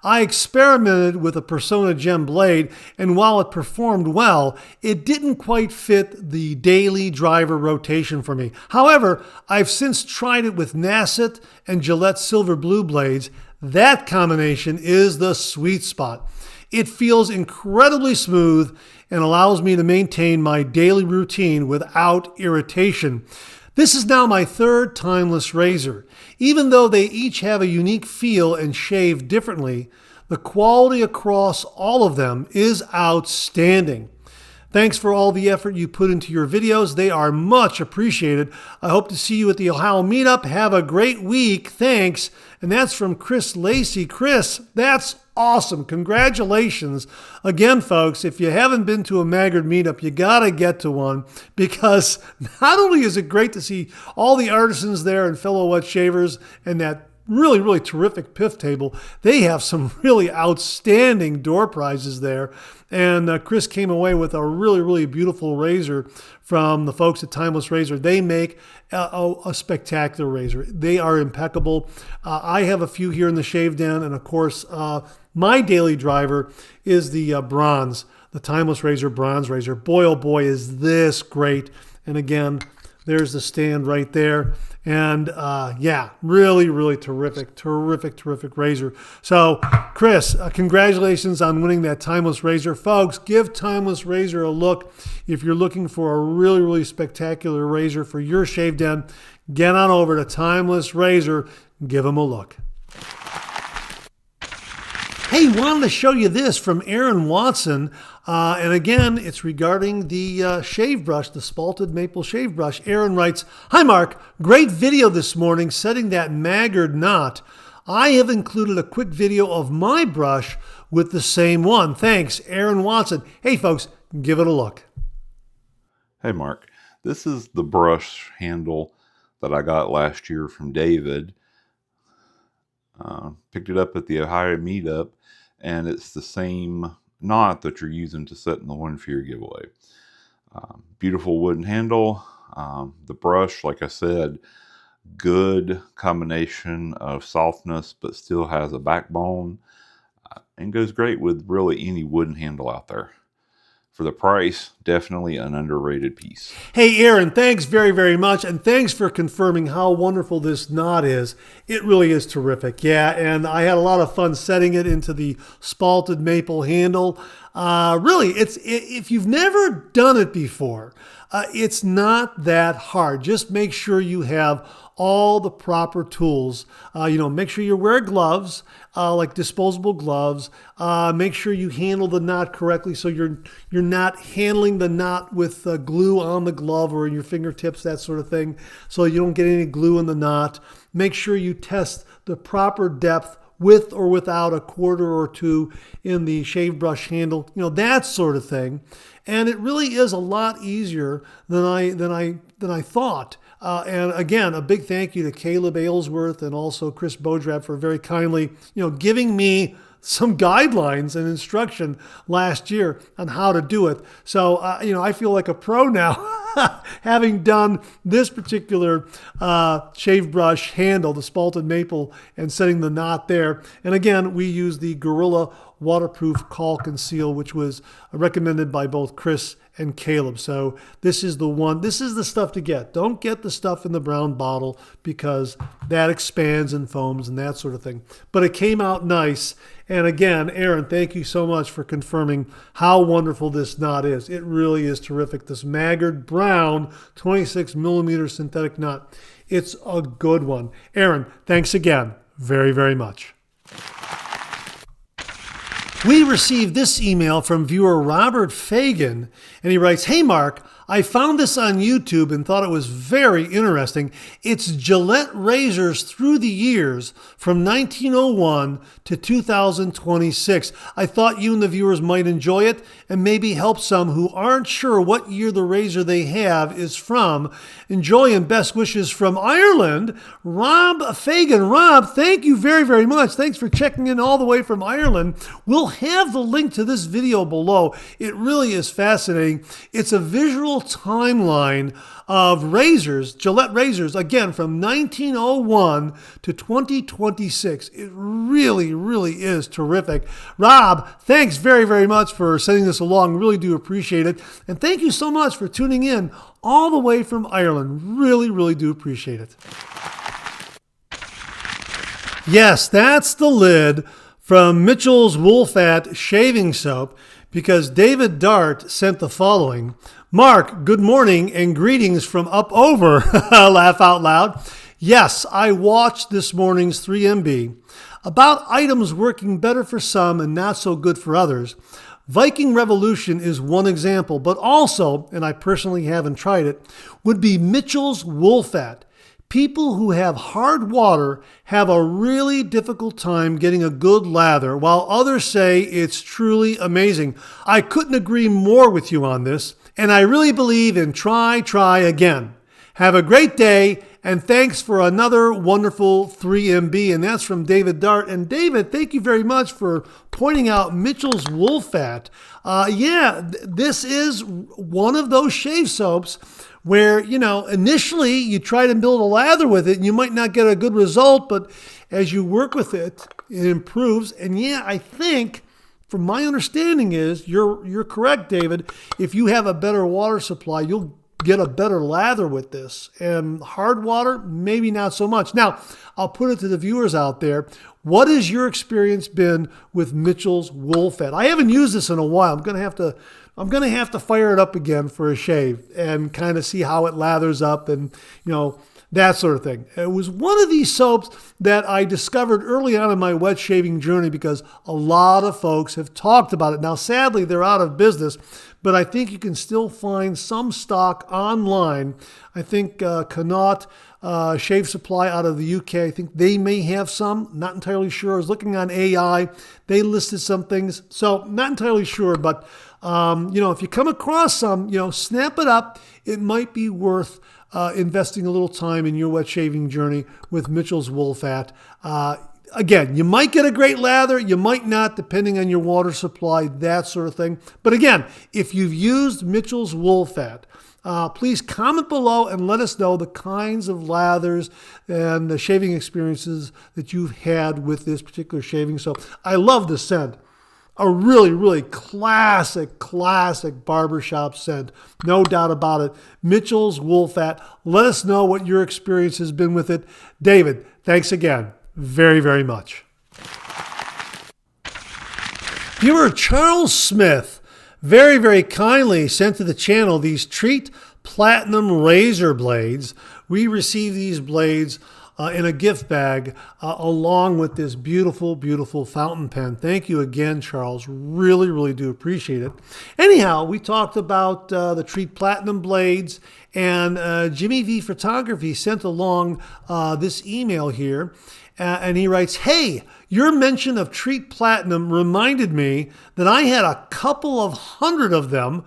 I experimented with a Persona Gem blade, and while it performed well, it didn't quite fit the daily driver rotation for me. However, I've since tried it with Nasset and Gillette Silver Blue blades. That combination is the sweet spot. It feels incredibly smooth and allows me to maintain my daily routine without irritation. This is now my third Timless razor. Even though they each have a unique feel and shave differently, the quality across all of them is outstanding. Thanks for all the effort you put into your videos. They are much appreciated. I hope to see you at the Ohio Meetup. Have a great week. Thanks." And that's from Chris Lacey. Chris, that's awesome. Congratulations. Again, folks, if you haven't been to a Maggard Meetup, you got to get to one, because not only is it great to see all the artisans there and fellow wet shavers and that really, really terrific piff table, they have some really outstanding door prizes there. And Chris came away with a really, really beautiful razor from the folks at Timless Razor. They make a spectacular razor. They are impeccable. I have a few here in the shave den, and of course, my daily driver is the bronze, the Timless Razor bronze razor. Boy, oh boy, is this great. And again, there's the stand right there. And yeah, really, really terrific, terrific, terrific razor. So Chris, congratulations on winning that Timless Razor. Folks, give Timless Razor a look. If you're looking for a really, really spectacular razor for your shave den, get on over to Timless Razor. Give them a look. Hey, wanted to show you this from Aaron Watson. And again, it's regarding the shave brush, the spalted maple shave brush. Aaron writes, "Hi, Mark. Great video this morning setting that Maggard knot. I have included a quick video of my brush with the same one. Thanks, Aaron Watson." Hey, folks, give it a look. Hey, Mark. This is the brush handle that I got last year from David. Picked it up at the Ohio Meetup, and it's the same knot that you're using to set in the one for your giveaway. Beautiful wooden handle. The brush, like I said, good combination of softness, but still has a backbone. and goes great with really any wooden handle out there. For the price, definitely an underrated piece. Hey, Aaron, thanks very, very much. And thanks for confirming how wonderful this knot is. It really is terrific. Yeah, and I had a lot of fun setting it into the spalted maple handle. Really, if you've never done it before, it's not that hard. Just make sure you have all the proper tools. Make sure you wear gloves, like disposable gloves. Make sure you handle the knot correctly, so you're not handling the knot with glue on the glove or in your fingertips, that sort of thing, so you don't get any glue in the knot. Make sure you test the proper depth with or without a quarter or two in the shave brush handle, that sort of thing. And it really is a lot easier than I thought. And again, a big thank you to Caleb Aylesworth and also Chris Bodrap for very kindly, giving me some guidelines and instruction last year on how to do it. So, I feel like a pro now, having done this particular shave brush handle, the spalted maple, and setting the knot there. And again, we use the Gorilla waterproof caulk and seal, which was recommended by both Chris and Caleb. So this is the stuff to get. Don't get the stuff in the brown bottle, because that expands and foams and that sort of thing. But it came out nice. And again, Aaron, thank you so much for confirming how wonderful this knot is. It really is terrific. This Maggard brown 26 millimeter synthetic knot. It's a good one. Aaron, thanks again very, very much. We received this email from viewer Robert Fagan, and he writes, "Hey Mark, I found this on YouTube and thought it was very interesting. It's Gillette razors through the years from 1901 to 2026. I thought you and the viewers might enjoy it and maybe help some who aren't sure what year the razor they have is from. Enjoy and best wishes from Ireland, Rob Fagan." Rob, thank you very, very much. Thanks for checking in all the way from Ireland. We'll have the link to this video below. It really is fascinating. It's a visual timeline of razors, Gillette razors, again, from 1901 to 2026. It really, really is terrific. Rob, thanks very, very much for sending this along. Really do appreciate it. And thank you so much for tuning in all the way from Ireland. Really, really do appreciate it. Yes, that's the lid from Mitchell's Wool Fat Shaving Soap, because David Dart sent the following. "Mark, good morning and greetings from up over." Laugh out loud. "Yes, I watched this morning's 3MB about items working better for some and not so good for others. Viking Revolution is one example, but also, and I personally haven't tried it, would be Mitchell's Wool Fat. People who have hard water have a really difficult time getting a good lather, while others say it's truly amazing. I couldn't agree more with you on this, and I really believe in try again. Have a great day, and thanks for another wonderful 3MB." And that's from David Dart. And David, thank you very much for pointing out Mitchell's Wool Fat. This is one of those shave soaps where, initially you try to build a lather with it and you might not get a good result, but as you work with it, it improves. And I think, from my understanding is, you're correct, David. If you have a better water supply, you'll get a better lather with this. And hard water, maybe not so much. Now, I'll put it to the viewers out there. What has your experience been with Mitchell's Wool Fat? I haven't used this in a while. I'm going to have to fire it up again for a shave and kind of see how it lathers up and, that sort of thing. It was one of these soaps that I discovered early on in my wet shaving journey because a lot of folks have talked about it. Now, sadly, they're out of business, but I think you can still find some stock online. I think Connaught Shave Supply out of the UK, I think they may have some. Not entirely sure. I was looking on AI. They listed some things. So not entirely sure, but if you come across some, snap it up. It might be worth investing a little time in your wet shaving journey with Mitchell's Wool Fat. Again, you might get a great lather, you might not, depending on your water supply, that sort of thing. But again, if you've used Mitchell's Wool Fat, Please comment below and let us know the kinds of lathers and the shaving experiences that you've had with this particular shaving soap. I love the scent. A really, really classic barbershop scent. No doubt about it. Mitchell's Wool Fat. Let us know what your experience has been with it. David, thanks again very, very much. Viewer Charles Smith very, very kindly sent to the channel these Treet Platinum razor blades. We received these blades in a gift bag along with this beautiful, beautiful fountain pen. Thank you again, Charles. Really, really do appreciate it. Anyhow, we talked about the Treet Platinum blades, and Jimmy V Photography sent along this email here, and he writes, "Hey, your mention of Treet Platinum reminded me that I had a couple of hundred of them.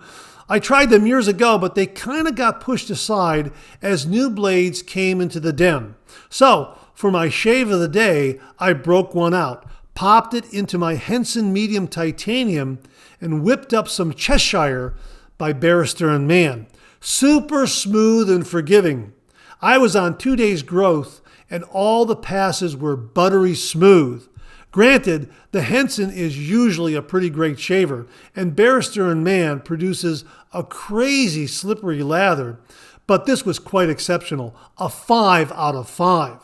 I tried them years ago, but they kind of got pushed aside as new blades came into the den. So for my shave of the day, I broke one out, popped it into my Henson Medium Titanium, and whipped up some Cheshire by Barrister and Mann. Super smooth and forgiving. I was on 2 days growth, and all the passes were buttery smooth. Granted, the Henson is usually a pretty great shaver, and Barrister and Mann produces a crazy slippery lather, but this was quite exceptional, a 5 out of 5.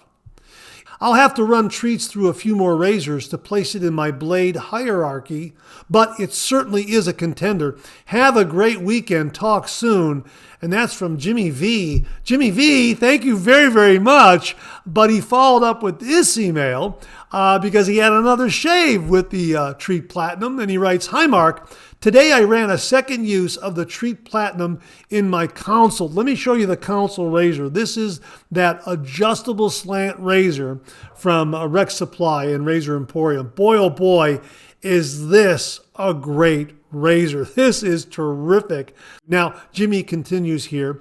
I'll have to run Treets through a few more razors to place it in my blade hierarchy, but it certainly is a contender. Have a great weekend. Talk soon." And that's from Jimmy V. Jimmy V, thank you very, very much. But he followed up with this email because he had another shave with the Treet Platinum. And he writes, "Hi, Mark. Today I ran a second use of the Treet Platinum in my console." Let me show you the console razor. This is that adjustable slant razor from Rex Supply and Razor Emporium. Boy, oh boy, is this a great razor. This is terrific. Now, Jimmy continues here.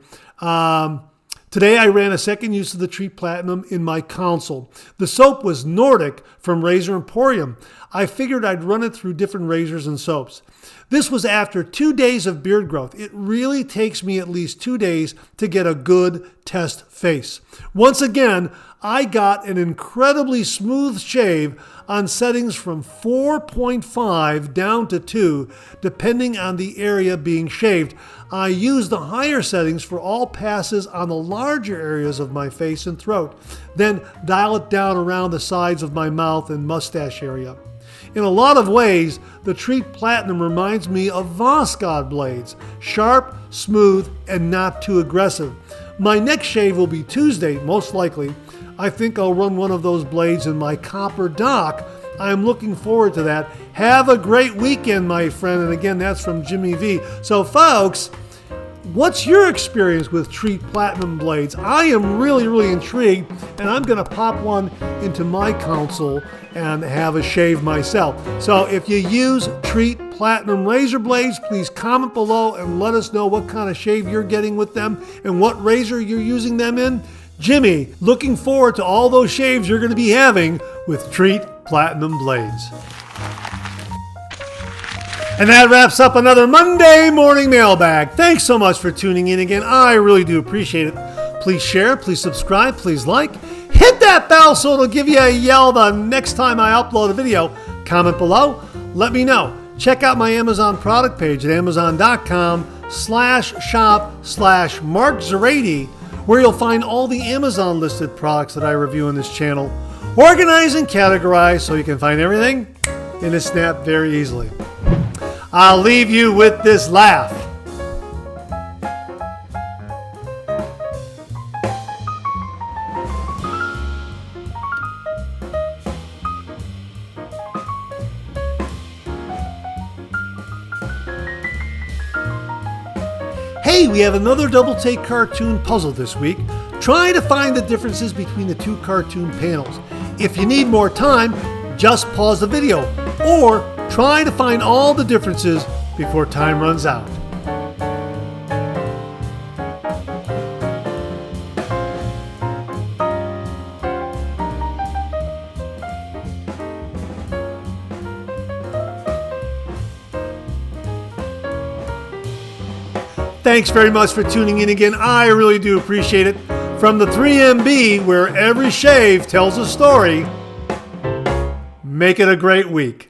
Today I ran a second use of the Treet Platinum in my console. The soap was Nordic from Razor Emporium. I figured I'd run it through different razors and soaps. This was after 2 days of beard growth. It really takes me at least 2 days to get a good test face. Once again, I got an incredibly smooth shave on settings from 4.5 down to 2, depending on the area being shaved. I use the higher settings for all passes on the larger areas of my face and throat, then dial it down around the sides of my mouth and mustache area. In a lot of ways, the Treet Platinum reminds me of Voskhod blades, sharp, smooth, and not too aggressive. My next shave will be Tuesday, most likely. I think I'll run one of those blades in my copper dock. I'm looking forward to that. Have a great weekend, my friend. And again, that's from Jimmy V. So folks, what's your experience with Treet Platinum blades? I am really, really intrigued, and I'm going to pop one into my console and have a shave myself. So if you use Treet Platinum razor blades, please comment below and let us know what kind of shave you're getting with them and what razor you're using them in. Jimmy, looking forward to all those shaves you're going to be having with Treet Platinum blades. And that wraps up another Monday Morning Mailbag. Thanks so much for tuning in again. I really do appreciate it. Please share, please subscribe, please like. Hit that bell so it'll give you a yell the next time I upload a video. Comment below. Let me know. Check out my Amazon product page at amazon.com/shop/MarkZerady, where you'll find all the Amazon listed products that I review on this channel, organized and categorized so you can find everything in a snap very easily. I'll leave you with this laugh. Hey, we have another double take cartoon puzzle this week. Try to find the differences between the two cartoon panels. If you need more time, just pause the video, or try to find all the differences before time runs out. Thanks very much for tuning in again. I really do appreciate it. From the 3MB, where every shave tells a story, make it a great week.